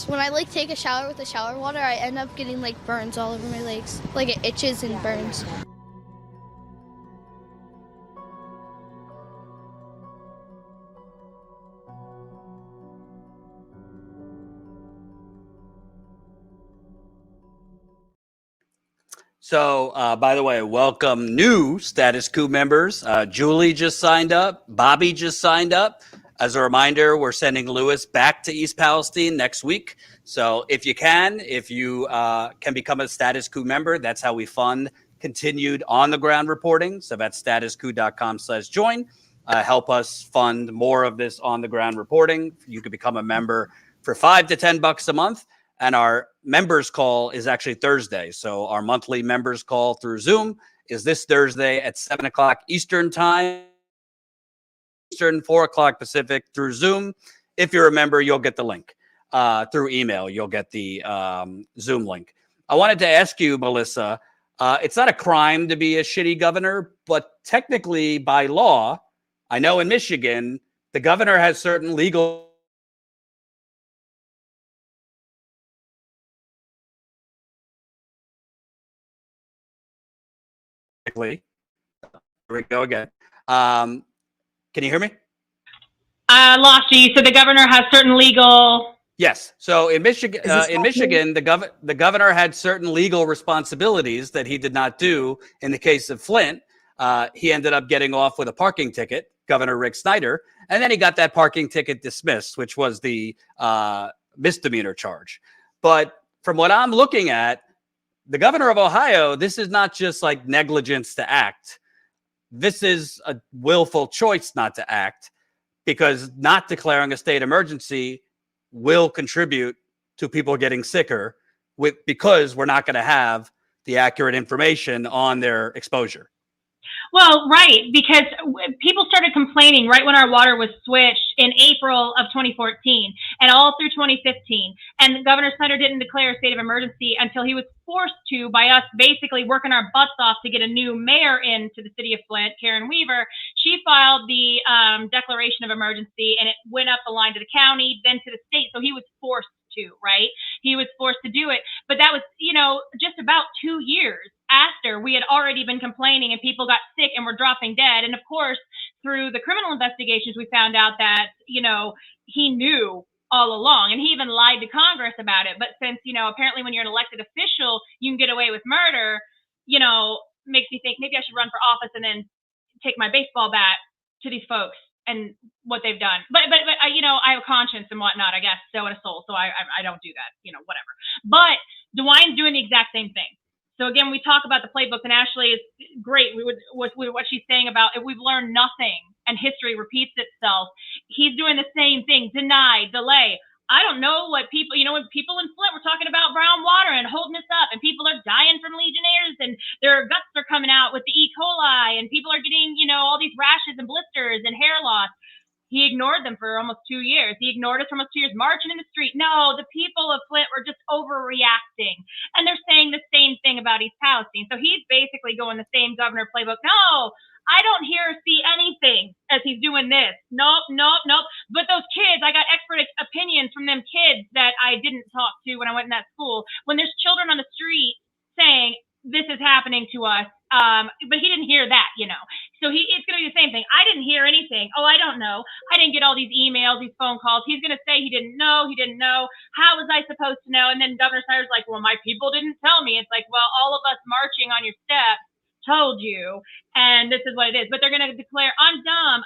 when I take a shower with the shower water, I end up getting burns all over my legs. It itches and burns. So, by the way, welcome new Status Coup members. Julie just signed up. Bobby just signed up. As a reminder, we're sending Lewis back to East Palestine next week. So if you can become a Status Coup member, that's how we fund continued on-the-ground reporting. So that's statuscoup.com/join. Help us fund more of this on-the-ground reporting. You can become a member for $5 to $10 a month. And our members call is actually Thursday. So our monthly members call through Zoom is this Thursday at 7 o'clock Eastern time. Eastern, 4 o'clock Pacific through Zoom. If you're a member, you'll get the link. Through email, you'll get the Zoom link. I wanted to ask you, Melissa, it's not a crime to be a shitty governor, but technically by law, I know in Michigan, the governor has certain legal here we go again. Can you hear me? I lost you. So the governor has certain legal. Yes. So in Michigan, the governor had certain legal responsibilities that he did not do in the case of Flint. He ended up getting off with a parking ticket, Governor Rick Snyder, and then he got that parking ticket dismissed, which was the misdemeanor charge. But from what I'm looking at, the governor of Ohio, this is not just like negligence to act. This is a willful choice not to act, because not declaring a state emergency will contribute to people getting sicker because we're not going to have the accurate information on their exposure. Well, right, because people started complaining right when our water was switched in April of 2014 and all through 2015. And Governor Snyder didn't declare a state of emergency until he was forced to by us basically working our butts off to get a new mayor into the city of Flint, Karen Weaver. She filed the declaration of emergency, and it went up the line to the county, then to the state. So he was forced to, right? He was forced to do it. But that was, just about 2 years after we had already been complaining and people got sick and were dropping dead. And of course, through the criminal investigations, we found out that, he knew all along, and he even lied to Congress about it. But since, apparently when you're an elected official, you can get away with murder, makes me think maybe I should run for office and then take my baseball bat to these folks and what they've done. But I have a conscience and whatnot, I guess, so and a soul. So I don't do that, whatever. But DeWine's doing the exact same thing. So again, we talk about the playbooks, and Ashley is great. What she's saying about if we've learned nothing and history repeats itself, he's doing the same thing: deny, delay. I don't know what people, when people in Flint were talking about brown water and holding this up, and people are dying from Legionnaires, and their guts are coming out with the E. coli, and people are getting, all these rashes and blisters and hair loss. He ignored them for almost 2 years. He ignored us for almost 2 years, marching in the street. No, the people of Flint were just overreacting. And they're saying the same thing about East Palestine. So he's basically going the same governor playbook. No, I don't hear or see anything as he's doing this. Nope. But those kids, I got expert opinions from them kids that I didn't talk to when I went in that school. When there's children on the street saying, this is happening to us. But he didn't hear that, So it's going to be the same thing. I didn't hear anything. Oh, I don't know. I didn't get all these emails, these phone calls. He's going to say he didn't know. How was I supposed to know? And then Governor Snyder's like, well, my people didn't tell me. It's like, well, all of us marching on your steps told you, and this is what it is. But they're going to declare, I'm dumb.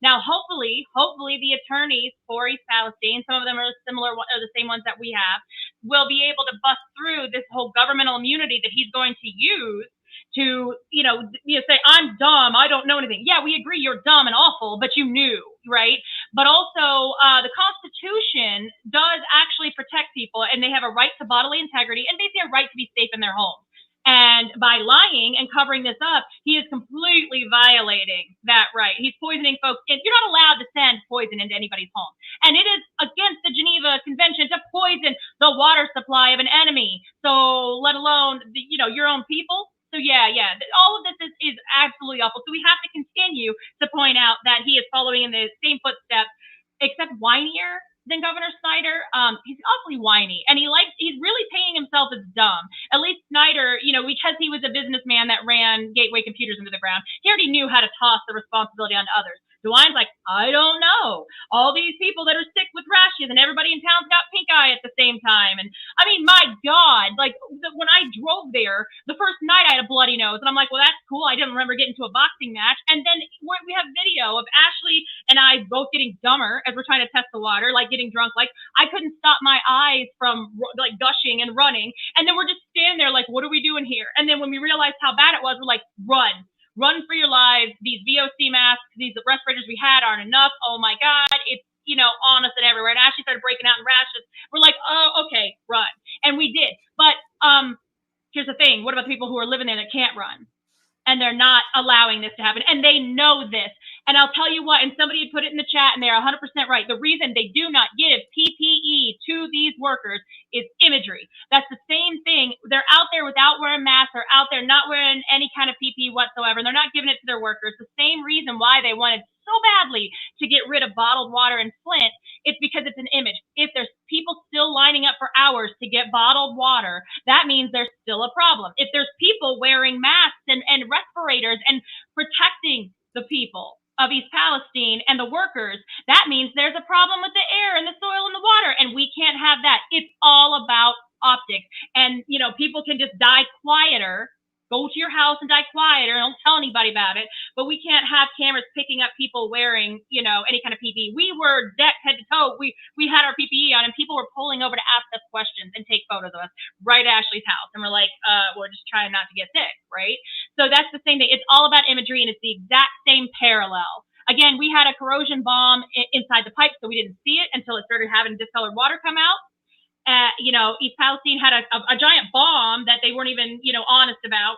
Now, hopefully the attorneys for East Palestine, some of them are the same ones that we have, will be able to bust through this whole governmental immunity that he's going to use to, say, I'm dumb, I don't know anything. Yeah, we agree you're dumb and awful, but you knew, right? But also, the Constitution does actually protect people, and they have a right to bodily integrity, and basically a right to be safe in their home. And by lying and covering this up, he is completely violating that right. He's poisoning folks. And you're not allowed to send poison into anybody's home. And it is against the Geneva Convention to poison the water supply of an enemy. So let alone, your own people. So yeah. All of this is absolutely awful. So we have to continue to point out that he is following in the same footsteps, except whinier than Governor Snyder. He's awfully whiny, and he's really painting himself as dumb. At least Snyder, because he was a businessman that ran Gateway Computers into the ground, he already knew how to toss the responsibility onto others. DeWine's like, I don't know. All these people that are sick with rashes, and everybody in town's got pink eye at the same time. And I mean, my God, when I drove there, the first night I had a bloody nose, and I'm like, well, that's cool. I didn't remember getting to a boxing match. And then we have video of Ashley and I both getting dumber as we're trying to test the water, like getting drunk. Like I couldn't stop my eyes from gushing and running. And then we're just standing there like, what are we doing here? And then when we realized how bad it was, we're like, run for your lives. These VOC masks, these respirators we had aren't enough. Oh my God, it's, on us and everywhere. And Ashley started breaking out in rashes. We're like, oh, okay, run. And we did. But here's the thing. What about the people who are living there that can't run? And they're not allowing this to happen. And they know this. And I'll tell you what, and somebody had put it in the chat, and they're 100% right. The reason they do not give PPE to these workers is imagery. That's the same thing. They're out there without wearing masks. They're out there not wearing any kind of PPE whatsoever. And they're not giving it to their workers. The same reason why they wanted so badly to get rid of bottled water in Flint, it's because it's an image. If there's people still lining up for hours to get bottled water, that means there's still a problem. If there's people wearing masks and respirators and protecting the people of East Palestine and the workers, that means there's a problem with the air and the soil and the water, and we can't have that. It's all about optics. And, people can just die quieter, go to your house and die quiet or don't tell anybody about it. But we can't have cameras picking up people wearing, any kind of PPE. We were decked head to toe. We had our PPE on, and people were pulling over to ask us questions and take photos of us right at Ashley's house. And we're like, we're just trying not to get sick, right? So that's the same thing. It's all about imagery, and it's the exact same parallel. Again, we had a corrosion bomb inside the pipe, so we didn't see it until it started having discolored water come out. East Palestine had a giant bomb that they weren't even, honest about.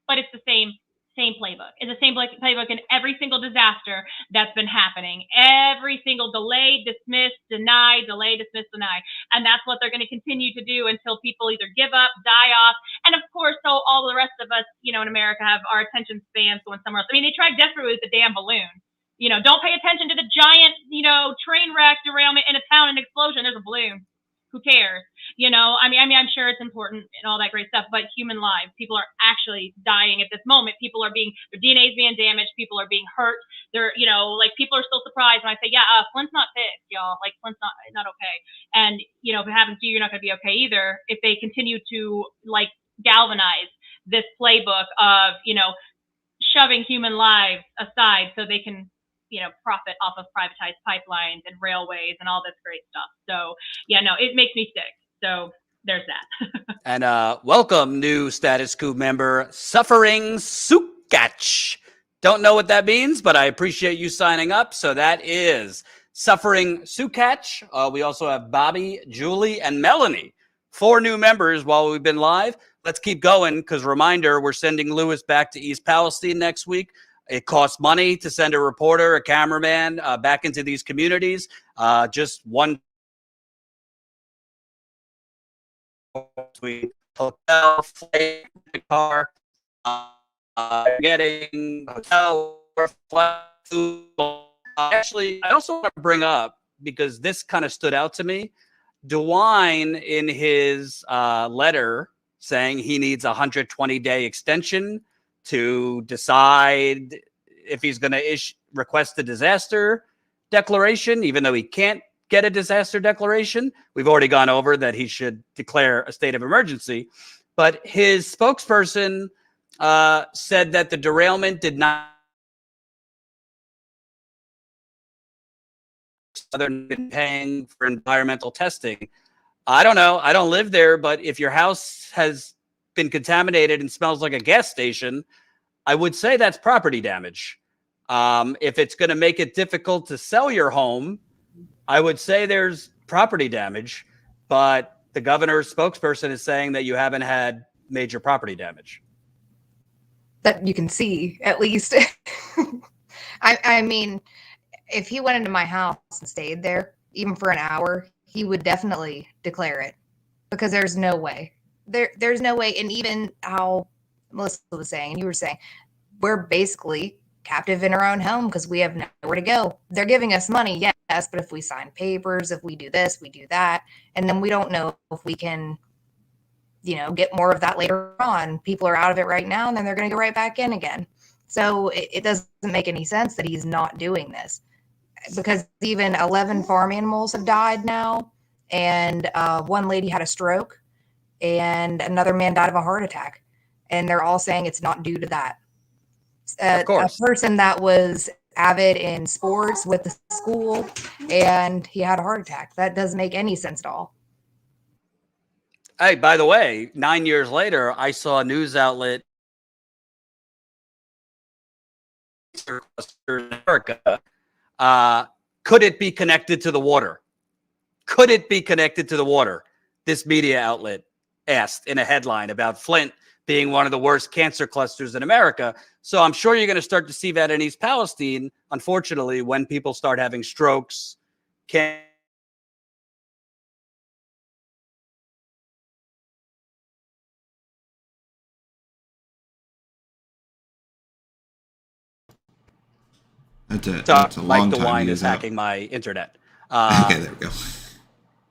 But it's the same playbook. It's the same playbook in every single disaster that's been happening. Every single delay, dismiss, deny, delay, dismiss, deny. And that's what they're going to continue to do until people either give up, die off. And of course, so all the rest of us, in America have our attention spans going somewhere else. I mean, they tried desperately with the damn balloon. Don't pay attention to the giant, train wreck derailment in a town and explosion. There's a balloon. Who cares? I'm sure it's important and all that great stuff, but human lives, people are actually dying at this moment. Their DNA is being damaged. People are being hurt. They're, people are still surprised when I say, Flint's not fixed, y'all. Like, Flint's not okay. And, if it happens to you, you're not going to be okay either. If they continue to galvanize this playbook of, shoving human lives aside so they can, profit off of privatized pipelines and railways and all this great stuff. So it makes me sick. So there's that. And welcome, new Status Coup member, Suffering Sukach. Don't know what that means, but I appreciate you signing up. So that is Suffering Sukach. We also have Bobby, Julie, and Melanie. 4 new members while we've been live. Let's keep going because, reminder, we're sending Lewis back to East Palestine next week. It costs money to send a reporter, a cameraman back into these communities. Just one between hotel, flight, car, getting hotel, flight, food. Actually, I also want to bring up, because this kind of stood out to me, DeWine in his letter saying he needs a 120-day extension to decide if he's going to request a disaster declaration, even though he can't get a disaster declaration. We've already gone over that he should declare a state of emergency. But his spokesperson said that the derailment did not other than paying for environmental testing. I don't know. I don't live there, but if your house has been contaminated and smells like a gas station, I would say that's property damage. If it's going to make it difficult to sell your home, I would say there's property damage, but the governor's spokesperson is saying that you haven't had major property damage. That you can see, at least. I mean, if he went into my house and stayed there, even for an hour, he would definitely declare it, because there's no way. There's no way. And even how Melissa was saying, and you were saying, we're basically captive in our own home because we have nowhere to go. They're giving us money, yes, but if we sign papers, if we do this, we do that, and then we don't know if we can, get more of that later on. People are out of it right now, and then they're going to go right back in again. So it doesn't make any sense that he's not doing this, because even 11 farm animals have died now, and one lady had a stroke, and another man died of a heart attack, and they're all saying it's not due to that. Of course. A person that was avid in sports with the school, and he had a heart attack. That doesn't make any sense at all. Hey, by the way, 9 years later, I saw a news outlet in America. Could it be connected to the water? Could it be connected to the water? This media outlet asked in a headline about Flint being one of the worst cancer clusters in America. So I'm sure you're going to start to see that in East Palestine, unfortunately, when people start having strokes. That's a long time. DeWine is hacking my internet. Okay, there we go.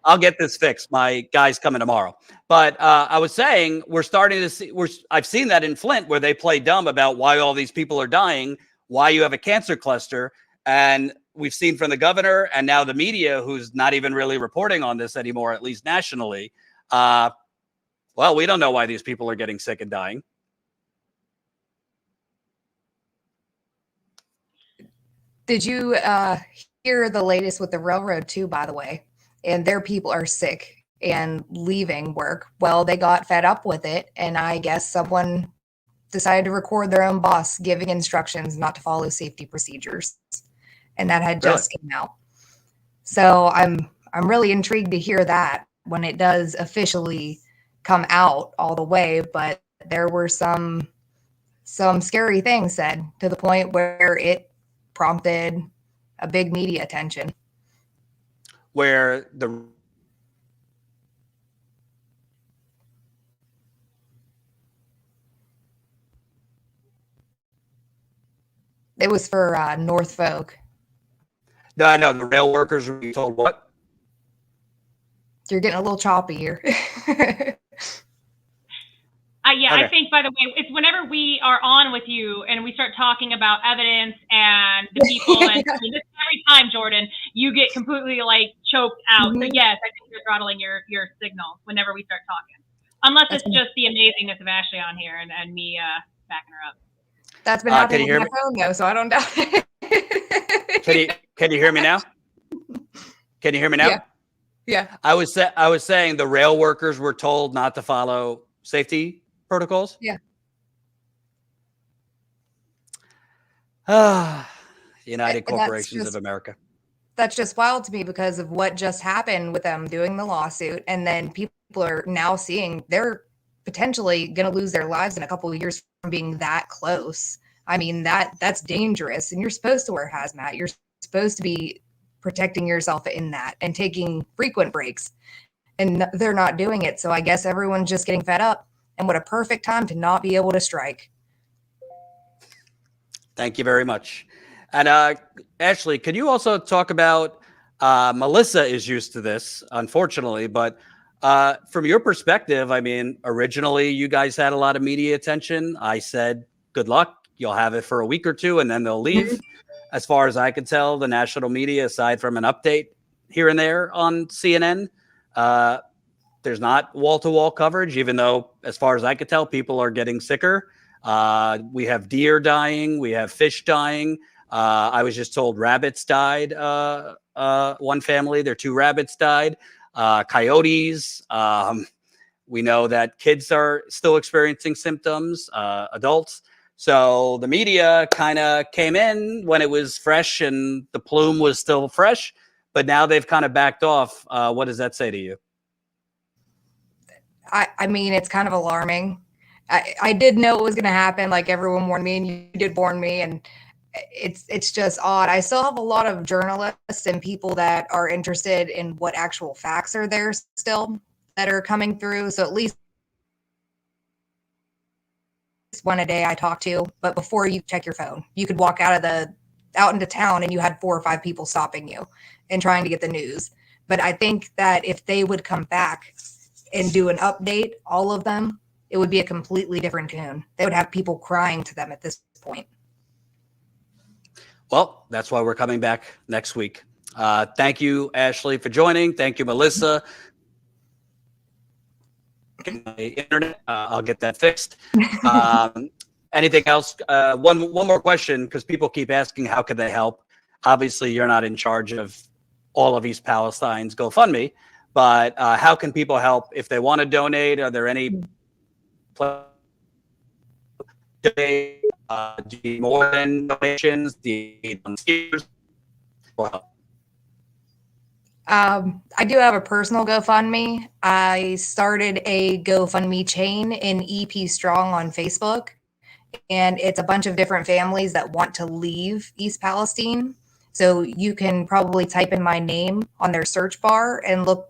I'll get this fixed. My guy's coming tomorrow. But I was saying, we're starting to see, I've seen that in Flint where they play dumb about why all these people are dying, why you have a cancer cluster. And we've seen from the governor and now the media, who's not even really reporting on this anymore, at least nationally. Well, we don't know why these people are getting sick and dying. Did you hear the latest with the railroad too, by the way? And their people are sick and leaving work. Well, they got fed up with it, and I guess someone decided to record their own boss giving instructions not to follow safety procedures. And that had just came out. So I'm really intrigued to hear that when it does officially come out all the way, but there were some scary things said to the point where it prompted a big media attention. Where the It was for Norfolk. No, I know the rail workers were being told what? You're getting a little choppy here. Yeah, Okay. I think, by the way, it's whenever we are on with you and we start talking about evidence and the people, and I mean, this is every time, Jordan, you get completely like choked out. So yes, I think you're throttling your signal whenever we start talking, unless it's just the amazingness of Ashley on here and me backing her up. That's been happening with my phone though, so I don't doubt it. Can you hear me now? Can you hear me now? Yeah. I was saying the rail workers were told not to follow safety protocols. Yeah. United Corporations of America. That's just wild to me because of what just happened with them doing the lawsuit, and then people are now seeing they're potentially going to lose their lives in a couple of years from being that close. I mean, that's dangerous, and you're supposed to wear hazmat. You're supposed to be protecting yourself in that and taking frequent breaks, and they're not doing it. So I guess everyone's just getting fed up, and what a perfect time to not be able to strike. Thank you very much. And Ashley, could you also talk about Melissa is used to this, unfortunately, but from your perspective, I mean, originally you guys had a lot of media attention. I said, good luck. You'll have it for a week or two and then they'll leave. As far as I could tell, the national media, aside from an update here and there on CNN, there's not wall-to-wall coverage, even though, as far as I could tell, people are getting sicker. We have deer dying. We have fish dying. I was just told rabbits died. One family, their 2 rabbits died. Coyotes. We know that kids are still experiencing symptoms, adults. So the media kind of came in when it was fresh and the plume was still fresh, but now they've kind of backed off. What does that say to you? I mean, it's kind of alarming. I did know it was going to happen. Like everyone warned me, and you did warn me, and it's just odd. I still have a lot of journalists and people that are interested in what actual facts are there still that are coming through. So at least one a day I talk to, but before you check your phone, you could walk out into town and you had 4 or 5 people stopping you and trying to get the news. But I think that if they would come back and do an update, all of them, it would be a completely different tune. They would have people crying to them at this point. Well, that's why we're coming back next week. Thank you, Ashley, for joining. Thank you, Melissa. My internet, I'll get that fixed. Anything else? One more question, because people keep asking, how can they help? Obviously, you're not in charge of all of East Palestine's GoFundMe, but how can people help if they want to donate? Are there any donate? Do you need more than donations? Do you need volunteers? Well, I do have a personal GoFundMe. I started a GoFundMe chain in EP Strong on Facebook, and it's a bunch of different families that want to leave East Palestine. So you can probably type in my name on their search bar and look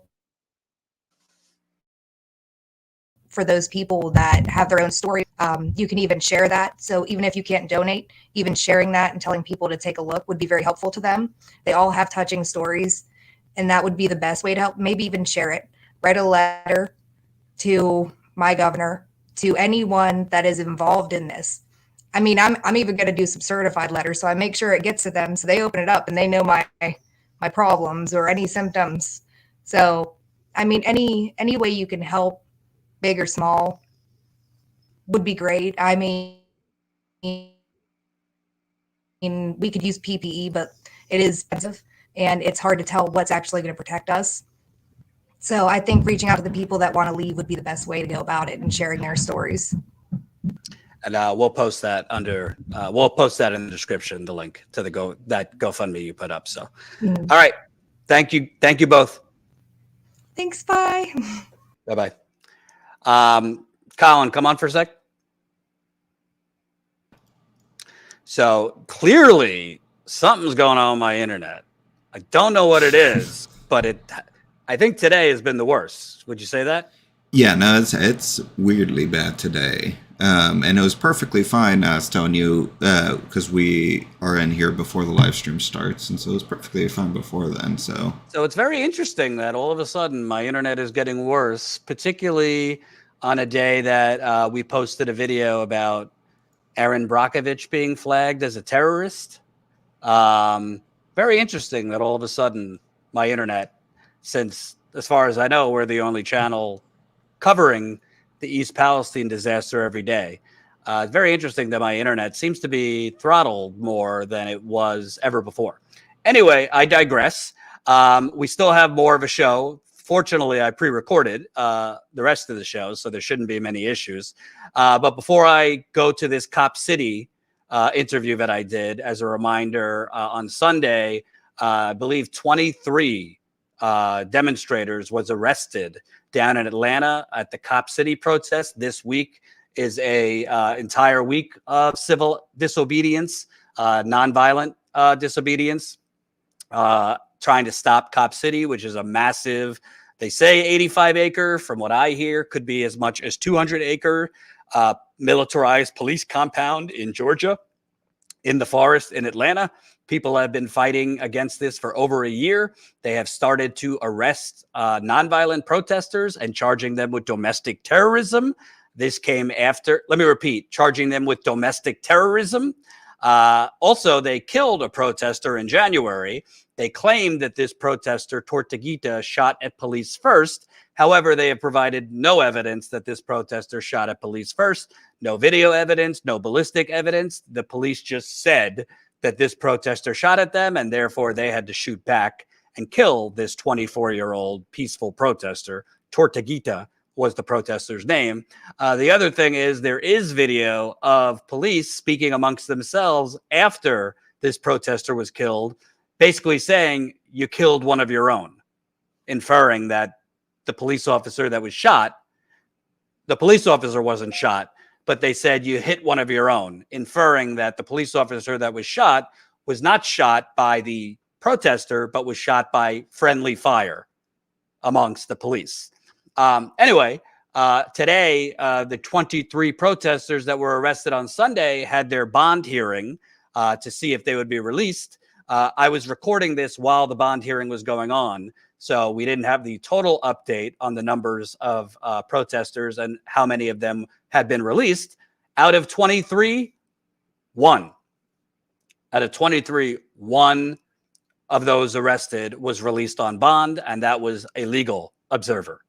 for those people that have their own story. You can even share that. So even if you can't donate, even sharing that and telling people to take a look would be very helpful to them. They all have touching stories, and that would be the best way to help. Maybe even share it. Write a letter to my governor, to anyone that is involved in this. I mean, I'm even going to do some certified letters, so I make sure it gets to them so they open it up and they know my problems or any symptoms. So, I mean, any way you can help, big or small, would be great. I mean, mean, we could use PPE, but it is expensive and it's hard to tell what's actually going to protect us. So I think reaching out to the people that want to leave would be the best way to go about it and sharing their stories. And we'll post that we'll post that in the description, the link to that GoFundMe you put up. So, all right. Thank you. Thank you both. Thanks. Bye. Bye-bye. Colin, come on for a sec. So clearly something's going on my internet. I don't know what it is, but I think today has been the worst. Would you say that? Yeah, no, it's weirdly bad today. And it was perfectly fine. I was telling you, because we are in here before the live stream starts, and so it was perfectly fine before then. So it's very interesting that all of a sudden my internet is getting worse, particularly on a day that we posted a video about Aaron Brockovich being flagged as a terrorist. Very interesting that all of a sudden my internet, since as far as I know, we're the only channel covering the East Palestine disaster every day. It's very interesting that my internet seems to be throttled more than it was ever before. Anyway, I digress. We still have more of a show. Fortunately, I pre-recorded the rest of the show, so there shouldn't be many issues. But before I go to this Cop City interview that I did, as a reminder, on Sunday, I believe 23 demonstrators was arrested down in Atlanta at the Cop City protest. This week is a entire week of civil disobedience, nonviolent disobedience, trying to stop Cop City, which is a massive, they say 85-acre, from what I hear, could be as much as 200-acre militarized police compound in Georgia, in the forest in Atlanta. People have been fighting against this for over a year. They have started to arrest nonviolent protesters and charging them with domestic terrorism. This came after, let me repeat, charging them with domestic terrorism. Also, they killed a protester in January. They claimed that this protester, Tortuguita, shot at police first. However, they have provided no evidence that this protester shot at police first. No video evidence, no ballistic evidence. The police just said that this protester shot at them, and therefore they had to shoot back and kill this 24-year-old peaceful protester. Tortuguita was the protester's name. The other thing is there is video of police speaking amongst themselves after this protester was killed, basically saying, you killed one of your own, inferring that the police officer that was shot, the police officer wasn't shot, but they said you hit one of your own, inferring that the police officer that was shot was not shot by the protester, but was shot by friendly fire amongst the police. Anyway, today, the 23 protesters that were arrested on Sunday had their bond hearing to see if they would be released. I was recording this while the bond hearing was going on, so we didn't have the total update on the numbers of protesters and how many of them had been released. Out of 23, one. Out of 23, one of those arrested was released on bond, and that was a legal observer,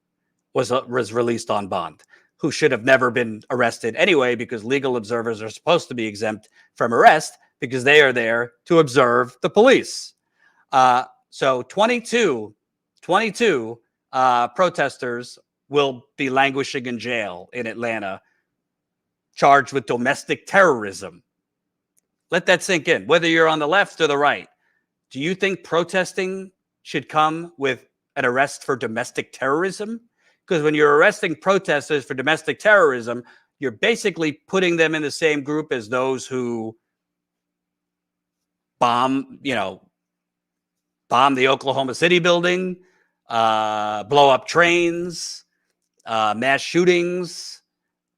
was released on bond, who should have never been arrested anyway, because legal observers are supposed to be exempt from arrest because they are there to observe the police. So 22 protesters will be languishing in jail in Atlanta, charged with domestic terrorism. Let that sink in, whether you're on the left or the right. Do you think protesting should come with an arrest for domestic terrorism? Because when you're arresting protesters for domestic terrorism, you're basically putting them in the same group as those who bomb the Oklahoma City building, blow up trains, mass shootings.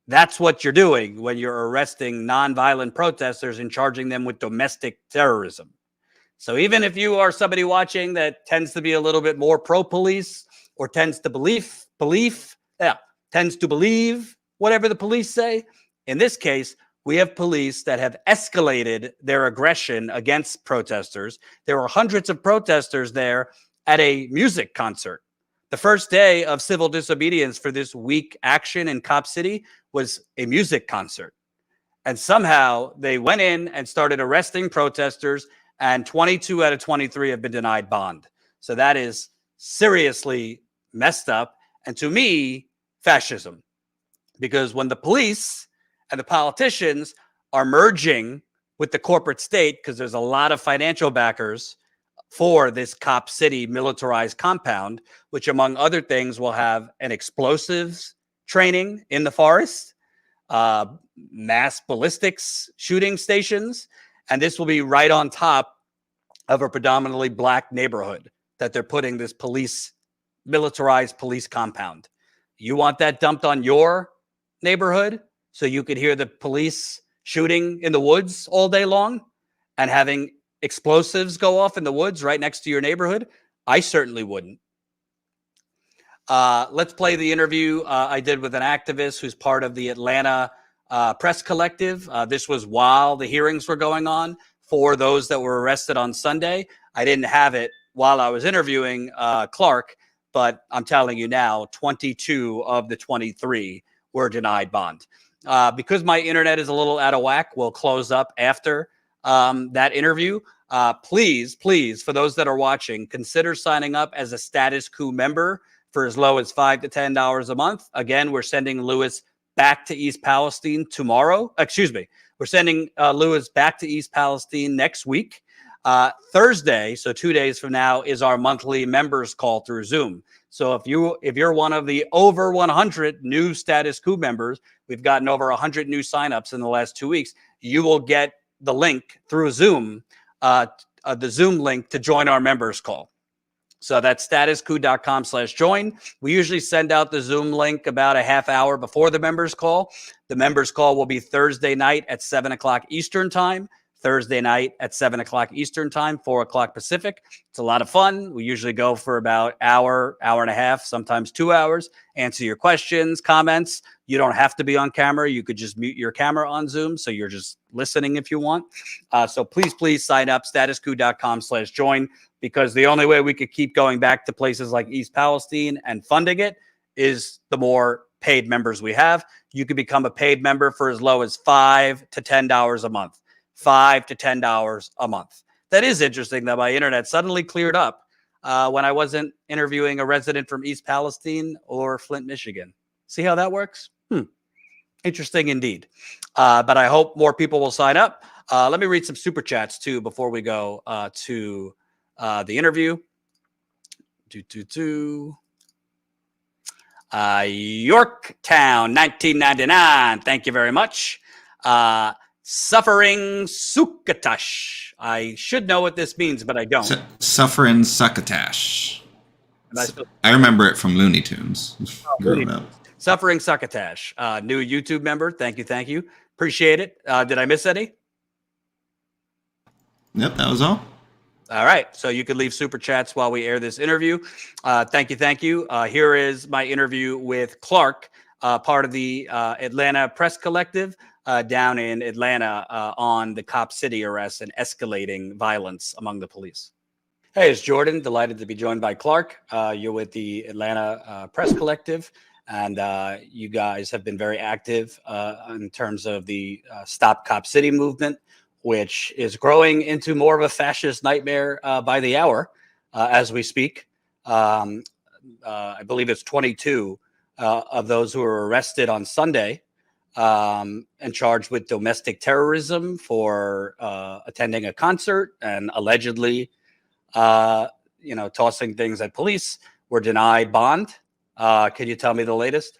That's what you're doing when you're arresting nonviolent protesters and charging them with domestic terrorism. So even if you are somebody watching that tends to be a little bit more pro-police or tends to believe whatever the police say, in this case, we have police that have escalated their aggression against protesters. There were hundreds of protesters there at a music concert. The first day of civil disobedience for this week action in Cop City was a music concert. And somehow they went in and started arresting protesters, and 22 out of 23 have been denied bond. So that is seriously messed up. And to me, fascism. Because when the police and the politicians are merging with the corporate state, because there's a lot of financial backers for this Cop City militarized compound, which among other things will have an explosives training in the forest, mass ballistics shooting stations, and this will be right on top of a predominantly black neighborhood that they're putting this militarized police compound. You want that dumped on your neighborhood so you could hear the police shooting in the woods all day long and having explosives go off in the woods right next to your neighborhood? I certainly wouldn't. Let's play the interview I did with an activist who's part of the Atlanta Press Collective. This was while the hearings were going on for those that were arrested on Sunday. I didn't have it while I was interviewing Clark, but I'm telling you now, 22 of the 23 were denied bond. Because my internet is a little out of whack, we'll close up after that interview. Please, for those that are watching, consider signing up as a Status Coup member for as low as $5 to $10 a month. Again, we're sending Lewis back to East Palestine tomorrow. We're sending Lewis back to East Palestine next week. Thursday, so 2 days from now, is our monthly members call through Zoom. So if you're one of the over 100 new Status Coup members, we've gotten over 100 new signups in the last 2 weeks. You will get the link through Zoom, the Zoom link to join our members call. So that's statuscoup.com/join. We usually send out the Zoom link about a half hour before the members call. The members call will be Thursday night at 7 o'clock Eastern time. Thursday night at 7 o'clock Eastern time, 4 o'clock Pacific. It's a lot of fun. We usually go for about hour and a half, sometimes 2 hours, answer your questions, comments. You don't have to be on camera. You could just mute your camera on Zoom, so you're just listening if you want. So please sign up, statuscoup.com/join, because the only way we could keep going back to places like East Palestine and funding it is the more paid members we have. You can become a paid member for as low as $5 to $10 a month. $5 to $10 a month. That is interesting that my internet suddenly cleared up when I wasn't interviewing a resident from East Palestine or Flint, Michigan. See how that works? Interesting indeed. But I hope more people will sign up. Let me read some super chats too before we go to the interview. Yorktown, 1999. Thank you very much. Suffering Sukkatash. I should know what this means, but I don't. Suffering Sukkatash. I remember it from Looney Tunes. Suffering Sukkatash. New YouTube member. Thank you. Appreciate it. Did I miss any? Yep, that was all. All right. So you can leave super chats while we air this interview. Thank you. Here is my interview with Clark, part of the Atlanta Press Collective. Down in Atlanta on the Cop City arrests and escalating violence among the police. Hey, it's Jordan. Delighted to be joined by Clark. You're with the Atlanta Press Collective, and you guys have been very active in terms of the Stop Cop City movement, which is growing into more of a fascist nightmare by the hour as we speak. I believe it's 22 of those who were arrested on Sunday and charged with domestic terrorism for attending a concert and allegedly, tossing things at police, were denied bond. Can you tell me the latest?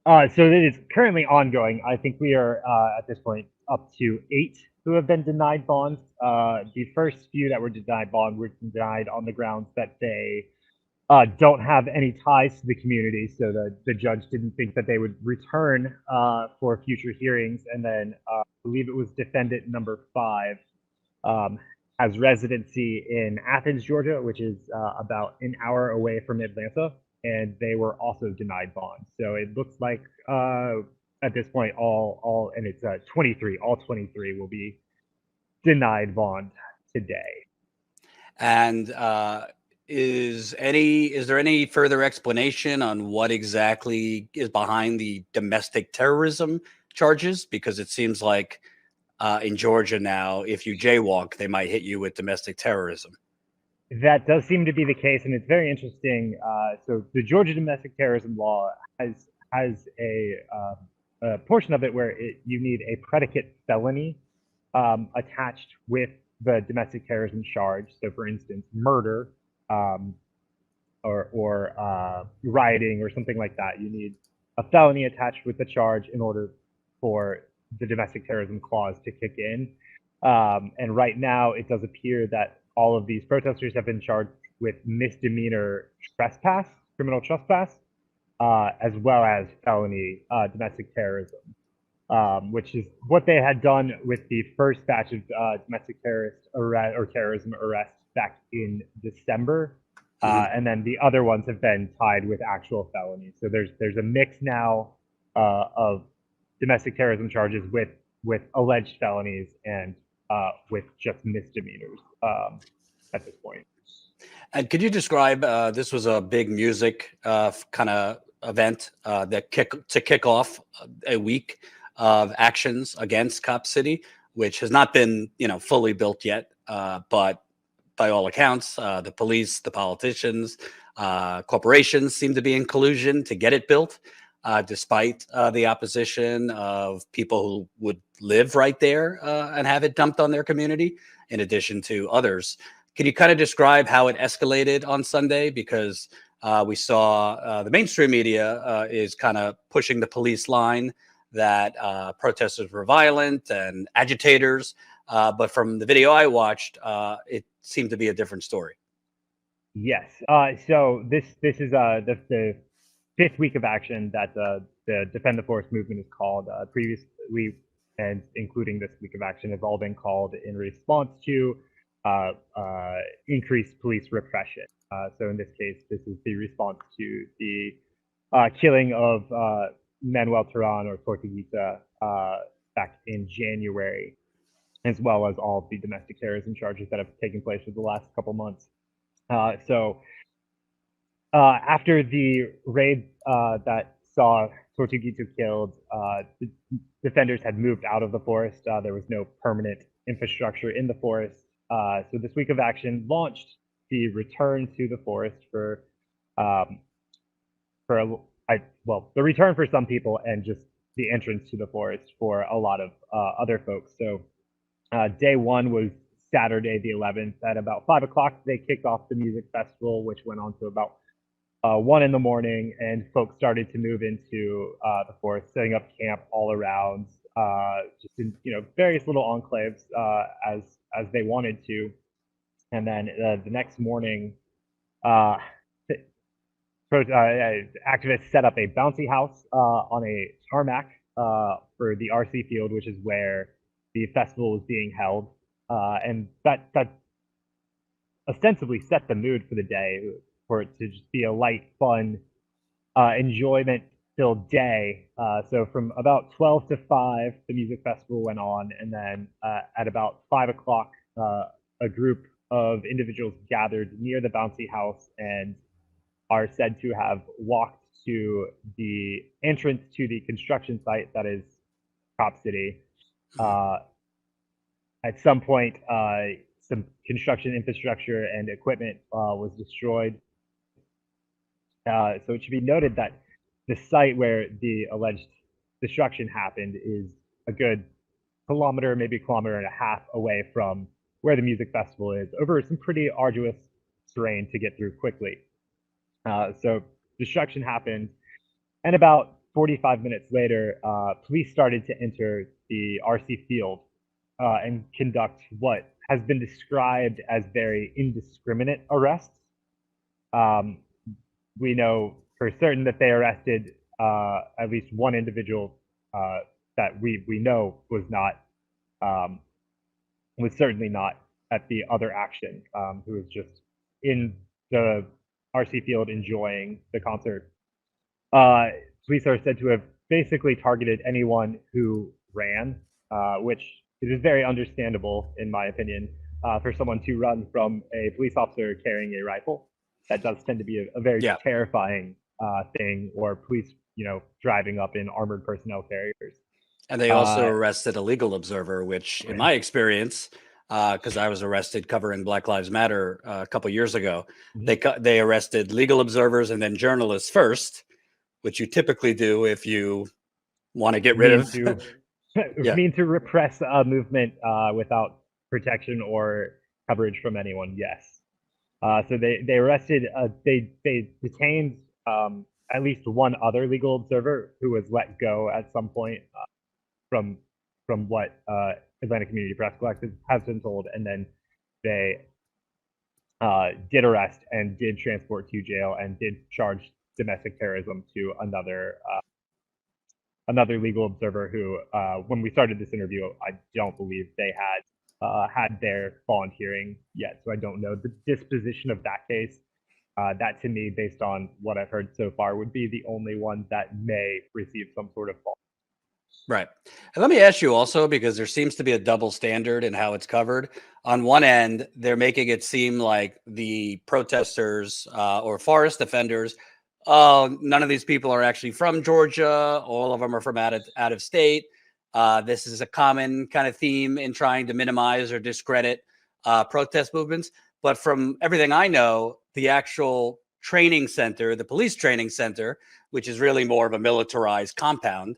So it is currently ongoing. I think we are at this point up to 8 who have been denied bonds. The first few that were denied bond were denied on the grounds that they don't have any ties to the community, so the judge didn't think that they would return for future hearings. And then I believe it was defendant number 5 has residency in Athens, Georgia, which is about an hour away from Atlanta, and they were also denied bond. So it looks like at this point all and it's 23. All 23 will be denied bond today. And is there any further explanation on what exactly is behind the domestic terrorism charges? Because it seems like in Georgia now, if you jaywalk, they might hit you with domestic terrorism. That does seem to be the case, and it's very interesting. So the Georgia domestic terrorism law has a portion of it where you need a predicate felony attached with the domestic terrorism charge. So, for instance, murder or rioting or something like that. You need a felony attached with the charge in order for the domestic terrorism clause to kick in. And right now, it does appear that all of these protesters have been charged with misdemeanor trespass, criminal trespass, as well as felony domestic terrorism, which is what they had done with the first batch of domestic terrorist arrest or terrorism arrests back in December. And then the other ones have been tied with actual felonies. So there's a mix now of domestic terrorism charges with alleged felonies and with just misdemeanors at this point. And could you describe, this was a big music kind of event that kick off a week of actions against Cop City, which has not been, fully built yet. But by all accounts, the police, the politicians, corporations seem to be in collusion to get it built, despite the opposition of people who would live right there and have it dumped on their community, in addition to others. Can you kind of describe how it escalated on Sunday? Because we saw the mainstream media is kind of pushing the police line that protesters were violent and agitators. But from the video I watched, it seemed to be a different story. Yes. So this is the fifth week of action that the Defend the Forest movement is called. Previously, and including this week of action, have all been called in response to increased police repression. So in this case, this is the response to the killing of Manuel Turan or Tortuguita back in January, as well as all of the domestic terrorism charges that have taken place for the last couple months. So after the raid that saw Tortuguita killed, the defenders had moved out of the forest. There was no permanent infrastructure in the forest. So this week of action launched the return to the forest for the return for some people and just the entrance to the forest for a lot of other folks. So day one was Saturday the 11th at about 5 o'clock. They kicked off the music festival, which went on to about 1 in the morning, and folks started to move into the forest, setting up camp all around, just in various little enclaves as they wanted to. And then the next morning, activists set up a bouncy house on a tarmac for the RC field, which is where the festival was being held, and that ostensibly set the mood for the day, for it to just be a light, fun, enjoyment-filled day. So from about 12 to 5, the music festival went on, and then at about 5 o'clock, a group of individuals gathered near the bouncy house and are said to have walked to the entrance to the construction site that is Cop City. At some point, some construction infrastructure and equipment was destroyed. So it should be noted that the site where the alleged destruction happened is a good kilometer, maybe a kilometer and a half away from where the music festival is, over some pretty arduous terrain to get through quickly. So destruction happened, and about 45 minutes later, police started to enter the RC field and conduct what has been described as very indiscriminate arrests. We know for certain that they arrested at least one individual that we know was certainly not at the other action, who was just in the RC field enjoying the concert. Police are said to have basically targeted anyone who ran, which is very understandable, in my opinion, for someone to run from a police officer carrying a rifle. That does tend to be a very terrifying thing, or police, driving up in armored personnel carriers. And they also arrested a legal observer, which, in my experience, because I was arrested covering Black Lives Matter a couple years ago, they arrested legal observers and then journalists first, which you typically do if you want to get rid of. Mean to repress a movement without protection or coverage from anyone. Yes. So they arrested, they detained at least one other legal observer who was let go at some point from what Atlanta Community Press Collective has been told, and then they did arrest and did transport to jail and did charge domestic terrorism to another legal observer who, when we started this interview, I don't believe they had their bond hearing yet, so I don't know the disposition of that case. That, to me, based on what I've heard so far, would be the only one that may receive some sort of bond. Right. And let me ask you also, because there seems to be a double standard in how it's covered. On one end, they're making it seem like the protesters or forest defenders, none of these people are actually from Georgia. All of them are from out of state. This is a common kind of theme in trying to minimize or discredit protest movements. But from everything I know, the actual training center, the police training center, which is really more of a militarized compound,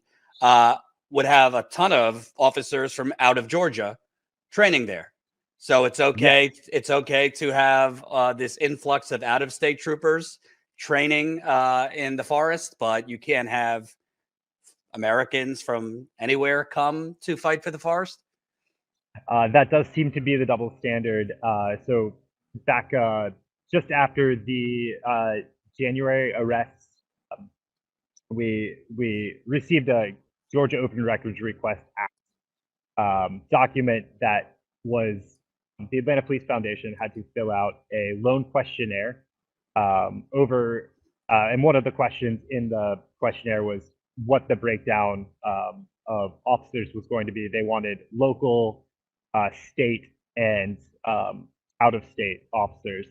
would have a ton of officers from out of Georgia training there. So it's okay. Yeah. It's okay to have this influx of out-of-state troopers training in the forest, but you can't have Americans from anywhere come to fight for the forest. That does seem to be the double standard. So back just after the January arrests, we received a Georgia Open Records Request Act document that was the Atlanta Police Foundation had to fill out a lone questionnaire and one of the questions in the questionnaire was what the breakdown of officers was going to be. They wanted local, state, and out-of-state officers.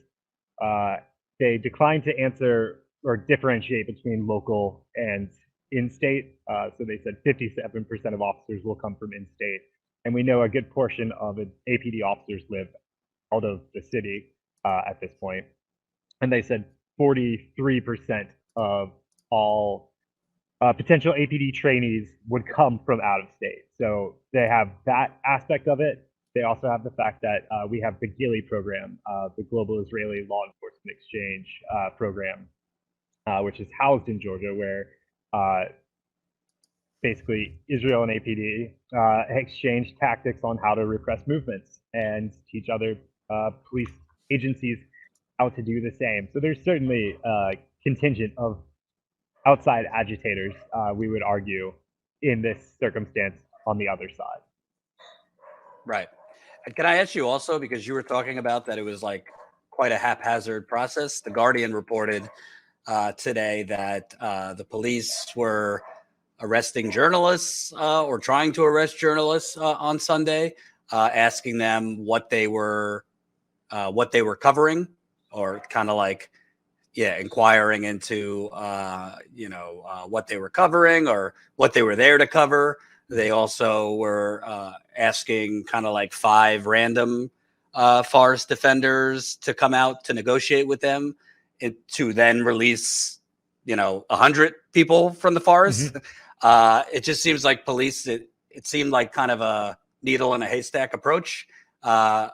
They declined to answer or differentiate between local and in-state. So they said 57% of officers will come from in-state. And we know a good portion of APD officers live out of the city at this point. And they said 43% of all potential APD trainees would come from out of state. So they have that aspect of it. They also have the fact that we have the GILI program, the Global Israeli Law Enforcement Exchange program, which is housed in Georgia, where basically Israel and APD exchange tactics on how to repress movements and teach other police agencies how to do the same. So there's certainly a contingent of outside agitators, we would argue, in this circumstance on the other side. Right. And can I ask you also, because you were talking about that it was like quite a haphazard process. The Guardian reported today that the police were arresting journalists or trying to arrest journalists on Sunday, asking them what they were covering, or kind of like, inquiring into, what they were covering or what they were there to cover. They also were asking kind of like 5 random forest defenders to come out to negotiate with them to then release, 100 people from the forest. Mm-hmm. It just seems like police, it seemed like kind of a needle in a haystack approach with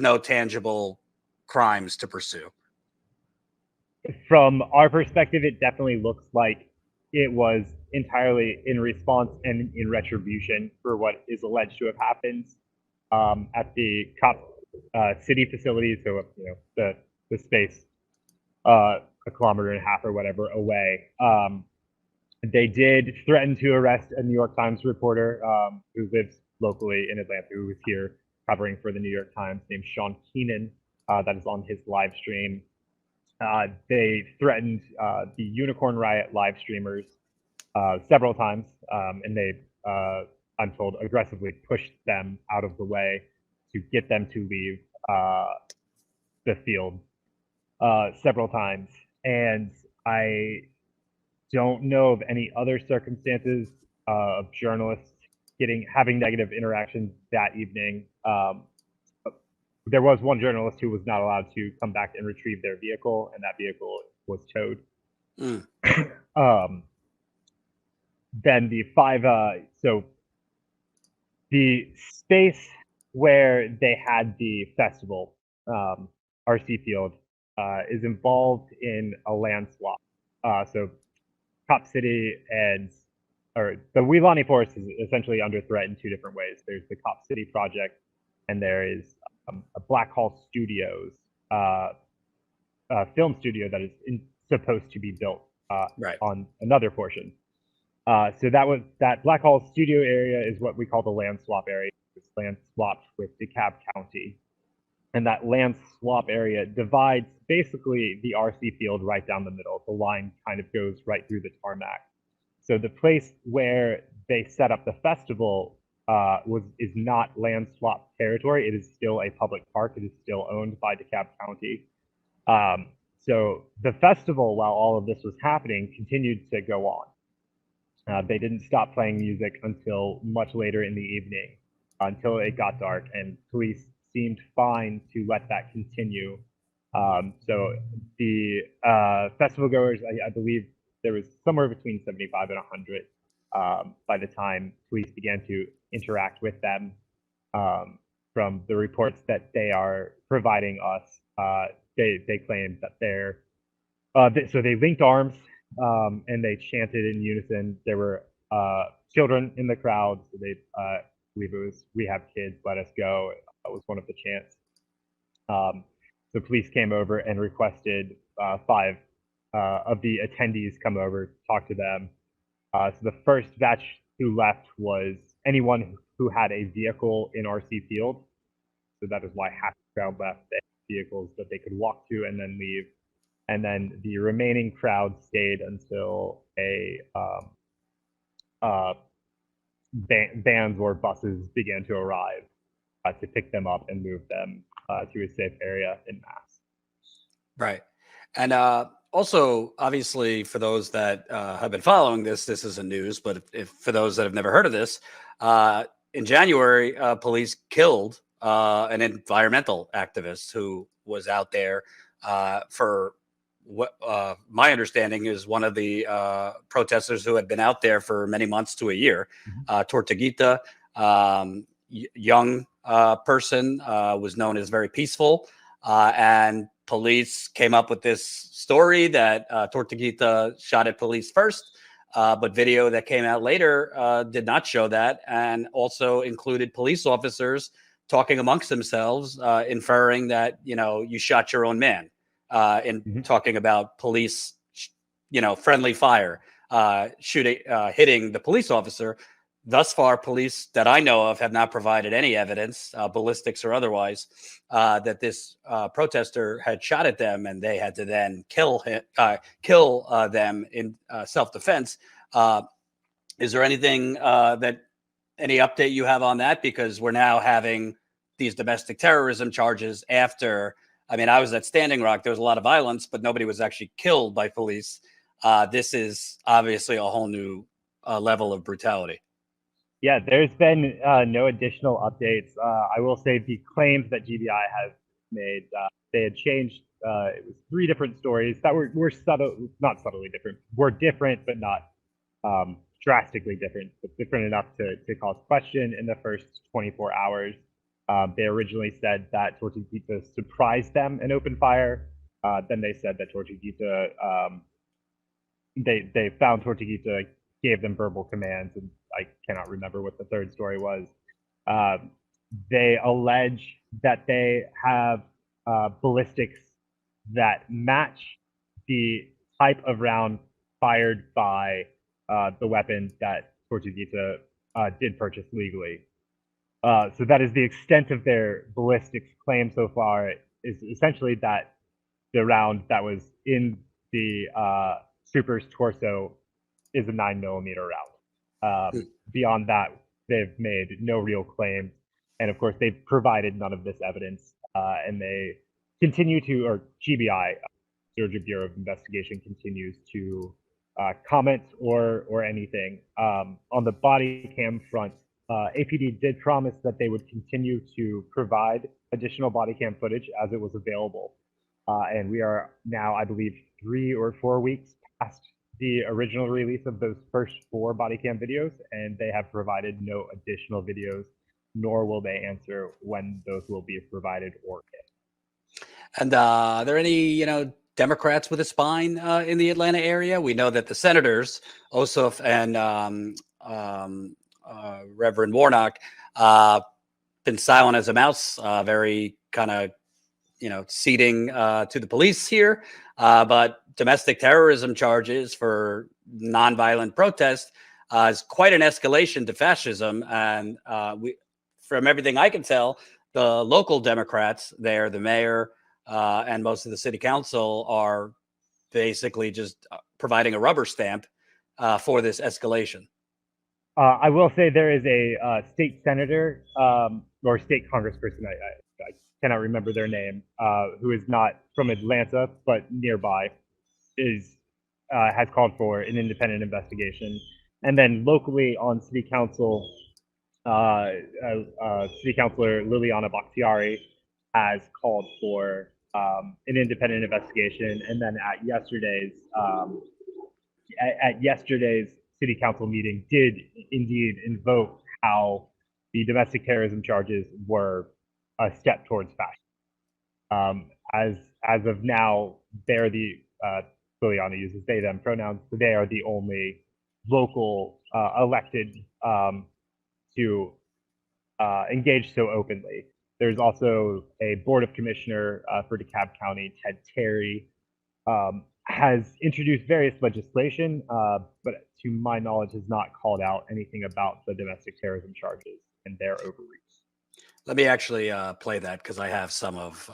no tangible crimes to pursue. From our perspective, it definitely looks like it was entirely in response and in retribution for what is alleged to have happened at the COP city facilities. So, the space a kilometer and a half or whatever away. They did threaten to arrest a New York Times reporter who lives locally in Atlanta, who was here covering for the New York Times, named Sean Keenan. That is on his live stream. They threatened the Unicorn Riot live streamers several times, and they, I'm told, aggressively pushed them out of the way to get them to leave the field several times. And I don't know of any other circumstances of journalists having negative interactions that evening. There was one journalist who was not allowed to come back and retrieve their vehicle, and that vehicle was towed. Then the the space where they had the festival, RC Field, is involved in a land swap. So Cop City or the Weelani Forest is essentially under threat in two different ways. There's the Cop City project, and there is a Black Hall Studios film studio that is supposed to be built on another portion. So that Black Hall Studio area is what we call the land swap area. It's land swapped with DeKalb County. And that land swap area divides basically the RC field right down the middle. The line kind of goes right through the tarmac. So the place where they set up the festival is not land swap territory. It is still a public park. It is still owned by DeKalb County. So the festival, while all of this was happening, continued to go on. They didn't stop playing music until much later in the evening, until it got dark, and police seemed fine to let that continue. So the festival goers, I believe there was somewhere between 75 and 100 by the time police began to interact with them. From the reports that they are providing us, they claimed that so they linked arms and they chanted in unison. There were children in the crowd, so they believe it was "We have kids, let us go." That was one of the chants. So police came over and requested 5 of the attendees come over, talk to them. So the first batch who left was anyone who had a vehicle in RC Field. So that is why half the crowd left. They had vehicles that they could walk to and then leave. And then the remaining crowd stayed until vans or buses began to arrive to pick them up and move them to a safe area en masse. Right. And also, obviously, for those that have been following this isn't news, but if for those that have never heard of this, in January, police killed an environmental activist who was out there for what my understanding is one of the protesters who had been out there for many months to a year. Tortuguita, young person, was known as very peaceful, and police came up with this story that Tortuguita shot at police first, but video that came out later did not show that, and also included police officers talking amongst themselves, inferring that, you shot your own man, in talking about police, friendly fire, hitting the police officer. Thus far, police that I know of have not provided any evidence, ballistics or otherwise, that this protester had shot at them, and they had to then kill them in self-defense. Is there anything any update you have on that? Because we're now having these domestic terrorism charges after. I mean, I was at Standing Rock. There was a lot of violence, but nobody was actually killed by police. This is obviously a whole new level of brutality. Yeah, there's been no additional updates. I will say the claims that GBI has made, they had changed. It was 3 different stories that were not subtly different. Were different, but not drastically different. But different enough to cause question in the first 24 hours. They originally said that Tortuguita surprised them and opened fire. Then they said that Tortuguita, they found Tortuguita, gave them verbal commands, and I cannot remember what the third story was. They allege that they have ballistics that match the type of round fired by the weapon that Tortuguita did purchase legally. So that is the extent of their ballistics claim so far, is essentially that the round that was in the trooper's torso is a 9mm round. Beyond that, they've made no real claims. And of course, they've provided none of this evidence. And they continue to, or GBI, Georgia Bureau of Investigation, continues to comments or anything. On the body cam front, APD did promise that they would continue to provide additional body cam footage as it was available. And we are now, I believe, 3 or 4 weeks past the original release of those first 4 body cam videos, and they have provided no additional videos, nor will they answer when those will be provided or if. And are there any, Democrats with a spine in the Atlanta area? We know that the senators, Ossoff and Reverend Warnock, been silent as a mouse, very kind of, ceding to the police here. But domestic terrorism charges for nonviolent protest is quite an escalation to fascism. And from everything I can tell, the local Democrats there, the mayor and most of the city council, are basically just providing a rubber stamp for this escalation. I will say there is a state senator or state congressperson, I cannot remember their name, who is not from Atlanta but nearby, has called for an independent investigation. And then locally on city council, city councilor Liliana Bakhtiari has called for an independent investigation. And then at yesterday's city council meeting did indeed invoke how the domestic terrorism charges were a step towards fascism. As of now, they're the Liliana uses they them pronouns, so they are the only local elected to engage so openly. There's also a board of commissioner for DeKalb County, Ted Terry, has introduced various legislation, but to my knowledge has not called out anything about the domestic terrorism charges and their overreach. Let me actually play that, because I have some of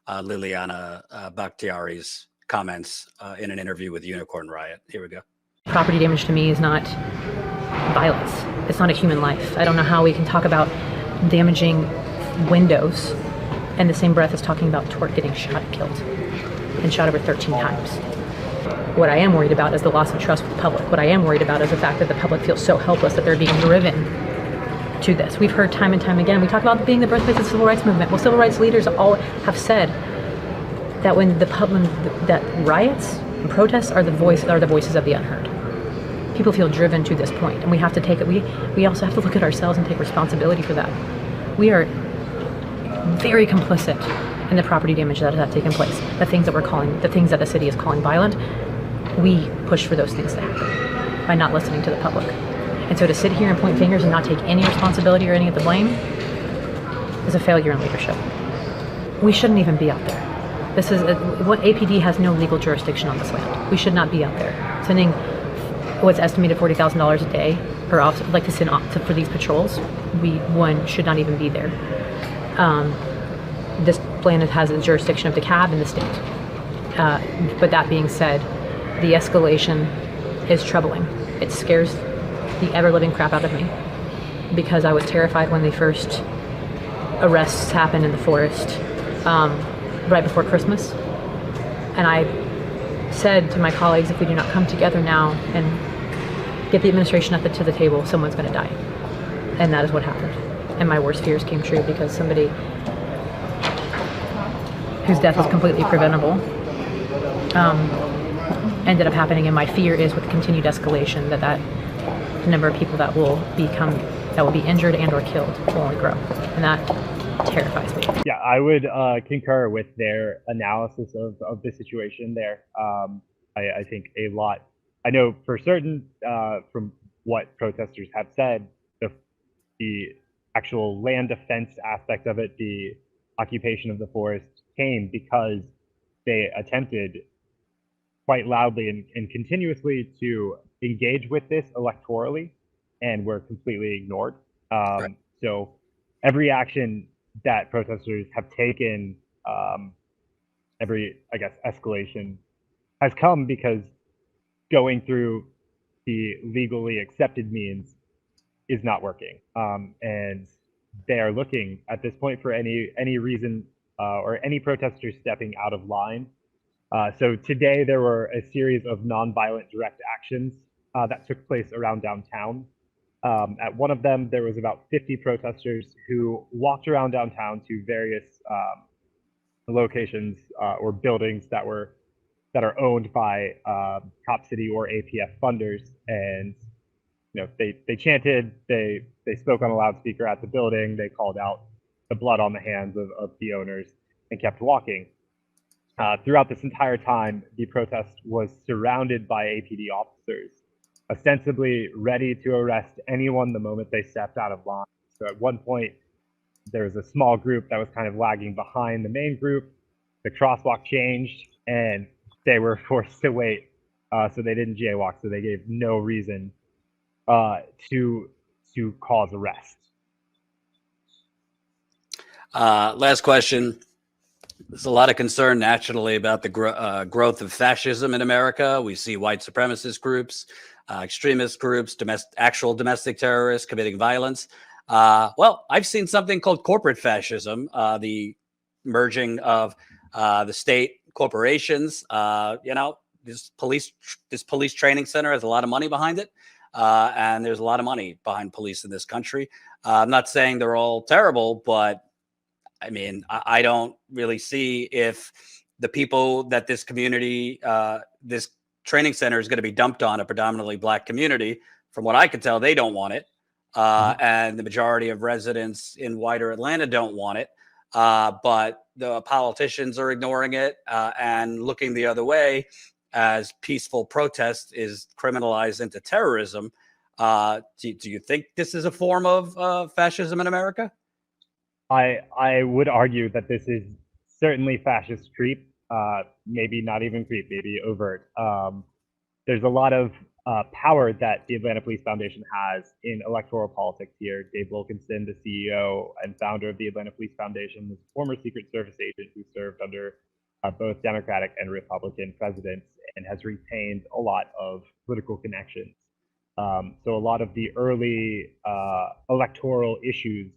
Liliana Bakhtiari's comments in an interview with Unicorn Riot. Here we go. Property damage to me is not violence. It's not a human life. I don't know how we can talk about damaging windows in the same breath as talking about Tort getting shot and killed, and shot over 13 times. What I am worried about is the loss of trust with the public. What I am worried about is the fact that the public feels so helpless that they're being driven to this. We've heard time and time again, we talk about being the birthplace of the civil rights movement. Well, civil rights leaders all have said that when that riots and protests are the voices of the unheard. People feel driven to this point, and we have to take it. We also have to look at ourselves and take responsibility for that. We are very complicit in the property damage that has taken place. The things that the city is calling violent, we push for those things to happen by not listening to the public. And so to sit here and point fingers and not take any responsibility or any of the blame is a failure in leadership. We shouldn't even be out there. This is what APD has no legal jurisdiction on this land. We should not be out there sending what's estimated $40,000 a day per officer, like to send for these patrols. One should not even be there. This land has a jurisdiction of DeKalb in the state. But that being said, the escalation is troubling. It scares the ever-living crap out of me, because I was terrified when the first arrests happened in the forest right before Christmas. And I said to my colleagues, if we do not come together now and get the administration to the table, someone's going to die. And that is what happened. And my worst fears came true, because somebody whose death was completely preventable ended up happening. And my fear is, with continued escalation, that the number of people that will be injured and or killed will only grow. And that terrifies me. Yeah, I would concur with their analysis of the situation there. I think a lot, I know for certain from what protesters have said, the actual land defense aspect of it, the occupation of the forest, came because they attempted quite loudly and continuously to engage with this electorally, and were completely ignored. Right. So every action that protesters have taken, every, I guess, escalation has come because going through the legally accepted means is not working. And they are looking at this point for any reason or any protesters stepping out of line So today there were a series of nonviolent direct actions that took place around downtown. At one of them, there was about 50 protesters who walked around downtown to various locations or buildings that are owned by Cop City or APF funders, and they chanted, they spoke on a loudspeaker at the building, they called out the blood on the hands of the owners, and kept walking. Throughout this entire time, the protest was surrounded by APD officers, ostensibly ready to arrest anyone the moment they stepped out of line. So at one point, there was a small group that was kind of lagging behind the main group. The crosswalk changed, and they were forced to wait. So they didn't jaywalk, so they gave no reason to cause arrest. Last question. There's a lot of concern nationally about the growth of fascism in America. We see white supremacist groups, extremist groups, actual domestic terrorists committing violence. Well, I've seen something called corporate fascism, the merging of the state corporations. This police training center has a lot of money behind it. And there's a lot of money behind police in this country. I'm not saying they're all terrible, but I mean, I don't really see if the people that this community, this training center is going to be dumped on a predominantly black community. From what I can tell, they don't want it. And the majority of residents in wider Atlanta don't want it. But the politicians are ignoring it and looking the other way as peaceful protest is criminalized into terrorism. Do you think this is a form of fascism in America? I would argue that this is certainly fascist creep, maybe not even creep, maybe overt. There's a lot of power that the Atlanta Police Foundation has in electoral politics here. Dave Wilkinson, the CEO and founder of the Atlanta Police Foundation, was a former Secret Service agent who served under both Democratic and Republican presidents and has retained a lot of political connections. So a lot of the early electoral issues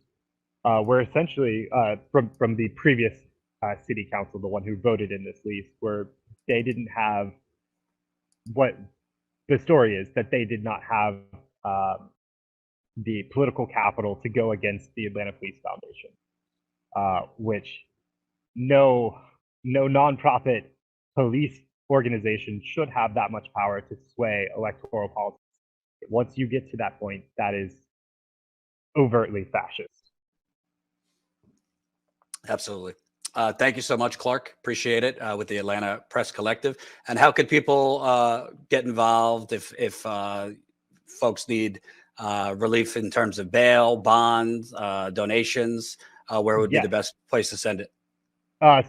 were essentially from the previous city council, the one who voted in this lease, where they didn't have what the story is, that they did not have the political capital to go against the Atlanta Police Foundation, which no nonprofit police organization should have that much power to sway electoral politics. Once you get to that point, that is overtly fascist. Absolutely. Thank you so much, Clark. Appreciate it, with the Atlanta Press Collective. And how could people get involved if folks need relief in terms of bail, bonds, donations? Where would be the best place to send it?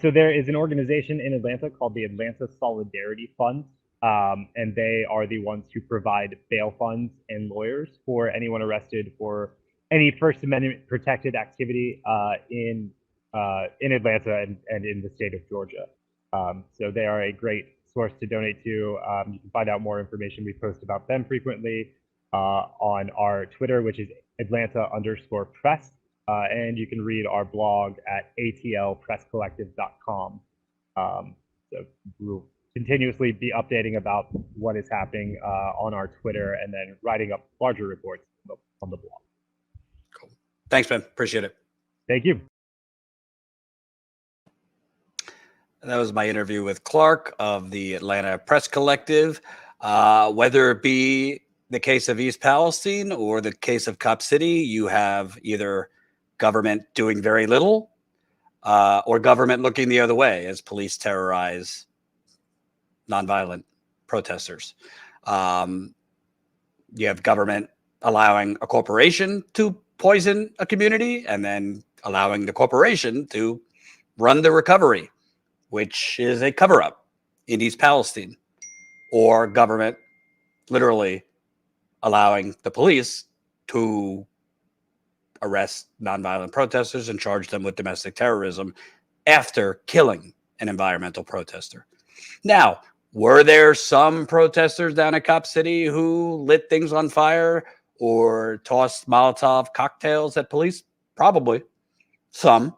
So there is an organization in Atlanta called the Atlanta Solidarity Fund, and they are the ones who provide bail funds and lawyers for anyone arrested for any First Amendment protected activity in Atlanta and in the state of Georgia. So they are a great source to donate to. You can find out more information. We post about them frequently on our Twitter, which is Atlanta_press. And you can read our blog at atlpresscollective.com. So we'll continuously be updating about what is happening on our Twitter and then writing up larger reports on the blog. Cool. Thanks, Ben. Appreciate it. Thank you. That was my interview with Clark of the Atlanta Press Collective. Whether it be the case of East Palestine or the case of Cop City, you have either government doing very little or government looking the other way as police terrorize nonviolent protesters. You have government allowing a corporation to poison a community and then allowing the corporation to run the recovery, which is a cover-up in East Palestine, or government literally allowing the police to arrest nonviolent protesters and charge them with domestic terrorism after killing an environmental protester. Now, were there some protesters down at Cop City who lit things on fire or tossed Molotov cocktails at police? Probably. Some.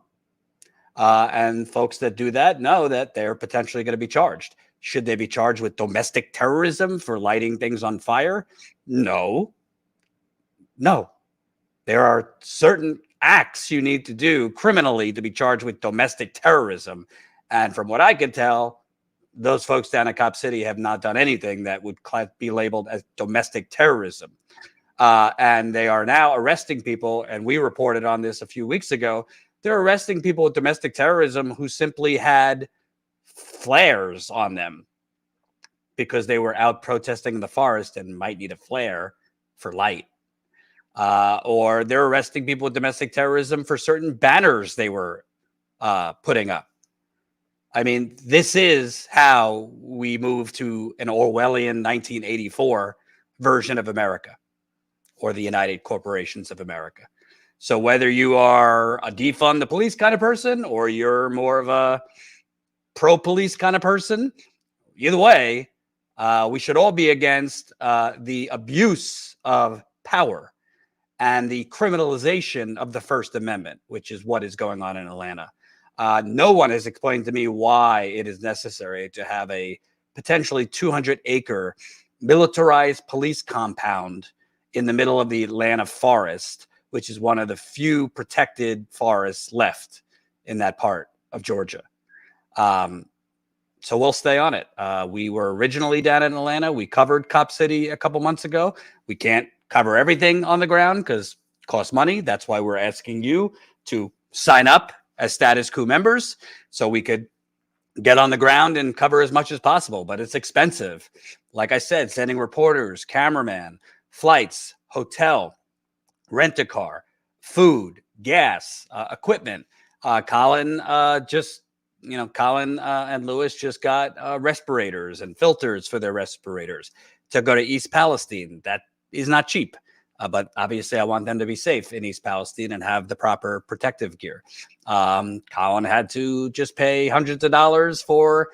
And folks that do that know that they're potentially going to be charged. Should they be charged with domestic terrorism for lighting things on fire? No. No. There are certain acts you need to do criminally to be charged with domestic terrorism. And from what I can tell, those folks down at Cop City have not done anything that would be labeled as domestic terrorism. And they are now arresting people. And we reported on this a few weeks ago. They're arresting people with domestic terrorism who simply had flares on them because they were out protesting in the forest and might need a flare for light. Or they're arresting people with domestic terrorism for certain banners they were putting up. I mean, this is how we move to an Orwellian 1984 version of America, or the United Corporations of America. So whether you are a defund the police kind of person, or you're more of a pro-police kind of person, either way, we should all be against the abuse of power and the criminalization of the First Amendment, which is what is going on in Atlanta. No one has explained to me why it is necessary to have a potentially 200-acre militarized police compound in the middle of the Atlanta forest, which is one of the few protected forests left in that part of Georgia. So we'll stay on it. We were originally down in Atlanta. We covered Cop City a couple months ago. We can't cover everything on the ground because it costs money. That's why we're asking you to sign up as Status Coup members so we could get on the ground and cover as much as possible. But it's expensive. Like I said, sending reporters, cameraman, flights, hotel, rent a car, food, gas, equipment. Colin and Lewis just got respirators and filters for their respirators to go to East Palestine. That is not cheap, but obviously I want them to be safe in East Palestine and have the proper protective gear. Colin had to just pay hundreds of dollars for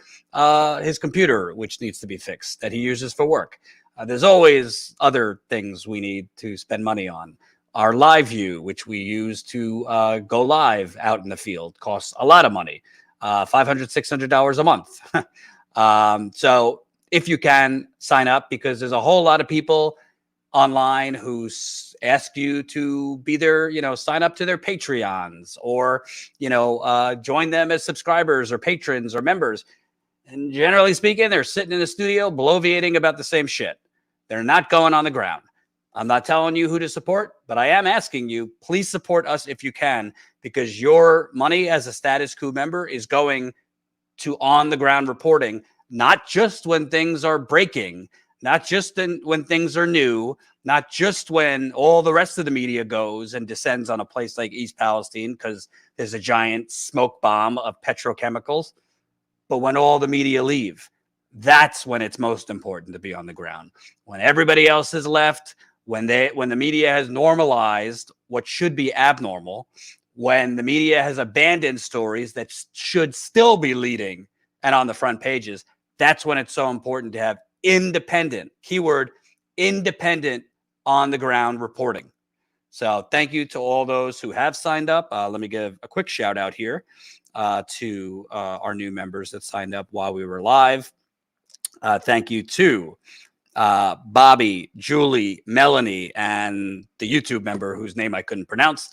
his computer, which needs to be fixed, that he uses for work. There's always other things we need to spend money on. Our live view, which we use to go live out in the field, costs a lot of money, $500, $600 a month. So if you can, sign up, because there's a whole lot of people online who ask you to be their, sign up to their Patreons, or, join them as subscribers or patrons or members. And generally speaking, they're sitting in the studio bloviating about the same shit. They're not going on the ground. I'm not telling you who to support, but I am asking you, please support us if you can, because your money as a Status Coup member is going to on-the-ground reporting, not just when things are breaking, not just when things are new, not just when all the rest of the media goes and descends on a place like East Palestine because there's a giant smoke bomb of petrochemicals, but when all the media leave. That's when it's most important to be on the ground. When everybody else has left, when the media has normalized what should be abnormal, when the media has abandoned stories that should still be leading and on the front pages, that's when it's so important to have independent, keyword, independent, on the ground reporting. So thank you to all those who have signed up. Let me give a quick shout out here to our new members that signed up while we were live. Thank you to Bobby, Julie, Melanie, and the YouTube member whose name I couldn't pronounce.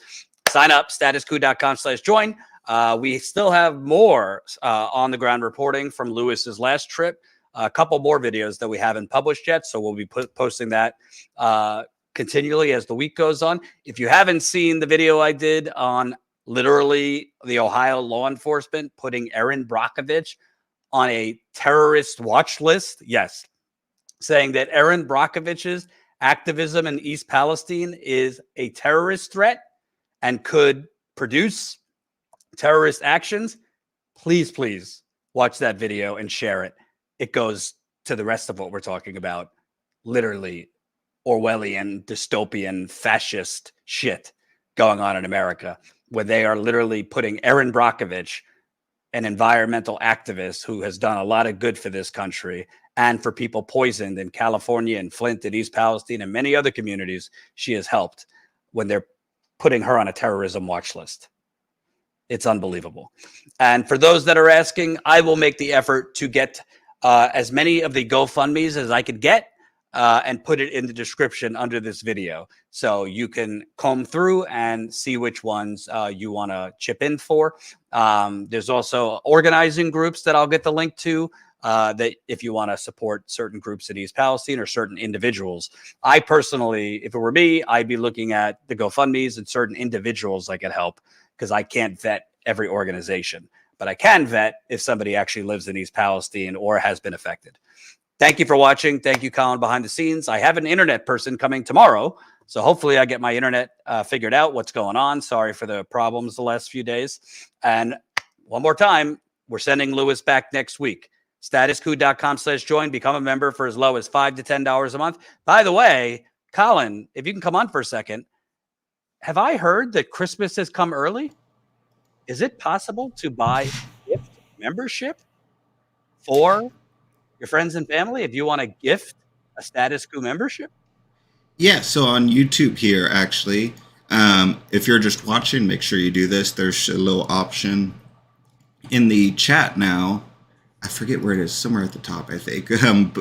Sign up, statuscoup.com/join. We still have more on the ground reporting from Lewis's last trip. A couple more videos that we haven't published yet, so we'll be posting that continually as the week goes on. If you haven't seen the video I did on literally the Ohio law enforcement putting Erin Brockovich on a terrorist watch list, yes, saying that Erin Brockovich's activism in East Palestine is a terrorist threat and could produce terrorist actions, please watch that video and share it. It goes to the rest of what we're talking about, literally Orwellian, dystopian, fascist shit going on in America, where they are literally putting Erin Brockovich, an environmental activist who has done a lot of good for this country and for people poisoned in California and Flint and East Palestine and many other communities she has helped, when they're putting her on a terrorism watch list. It's unbelievable. And for those that are asking, I will make the effort to get as many of the GoFundMes as I could get and put it in the description under this video. So you can comb through and see which ones you want to chip in for. There's also organizing groups that I'll get the link to that if you want to support certain groups in East Palestine or certain individuals. I personally, if it were me, I'd be looking at the GoFundMes and certain individuals I could help, because I can't vet every organization, but I can vet if somebody actually lives in East Palestine or has been affected. Thank you for watching. Thank you, Colin, behind the scenes. I have an internet person coming tomorrow, so hopefully I get my internet figured out, what's going on. Sorry for the problems the last few days. And one more time, we're sending Lewis back next week. StatusCoup.com/join. Become a member for as low as $5 to $10 a month. By the way, Colin, if you can come on for a second, have I heard that Christmas has come early? Is it possible to buy gift membership for your friends and family if you want to gift a Status Coup membership? Yeah, so on YouTube here, actually, if you're just watching, make sure you do this. There's a little option in the chat now. I forget where it is, somewhere at the top, I think,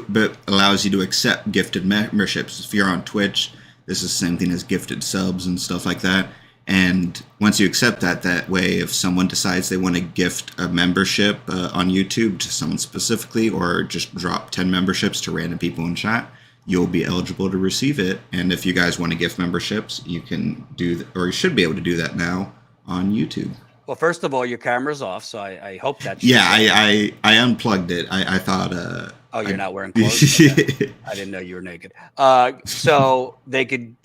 but allows you to accept gifted memberships. If you're on Twitch, this is the same thing as gifted subs and stuff like that. And once you accept that, that way, if someone decides they want to gift a membership on YouTube to someone specifically, or just drop 10 memberships to random people in chat, you'll be eligible to receive it. And if you guys want to gift memberships, you can do, or you should be able to do that now on YouTube. Well, first of all, your camera's off, so I hope that's... Yeah, I unplugged it. I thought... oh, you're not wearing clothes? Okay. I didn't know you were naked. So they could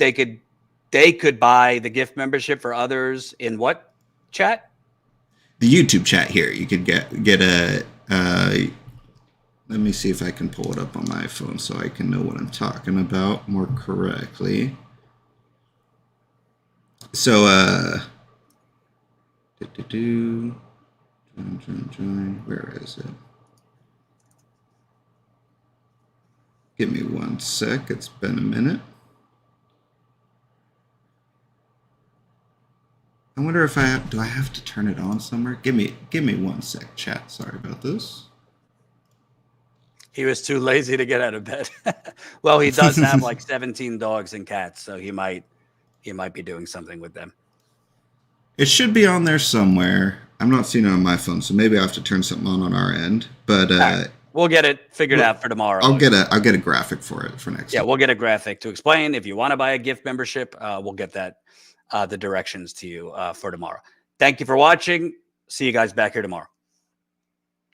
buy the gift membership for others in what chat? The YouTube chat here. You could get a... let me see if I can pull it up on my phone so I can know what I'm talking about more correctly. So, join. Where is it? Give me 1 sec. It's been a minute. I wonder if do I have to turn it on somewhere? Give me 1 sec, chat. Sorry about this. He was too lazy to get out of bed. Well, he does have like 17 dogs and cats, so he might be doing something with them. It should be on there somewhere. I'm not seeing it on my phone, so maybe I have to turn something on our end. But right. We'll get it figured out for tomorrow. I'll get a graphic for it for next. Yeah, we'll get a graphic to explain. If you want to buy a gift membership, we'll get that the directions to you for tomorrow. Thank you for watching. See you guys back here tomorrow.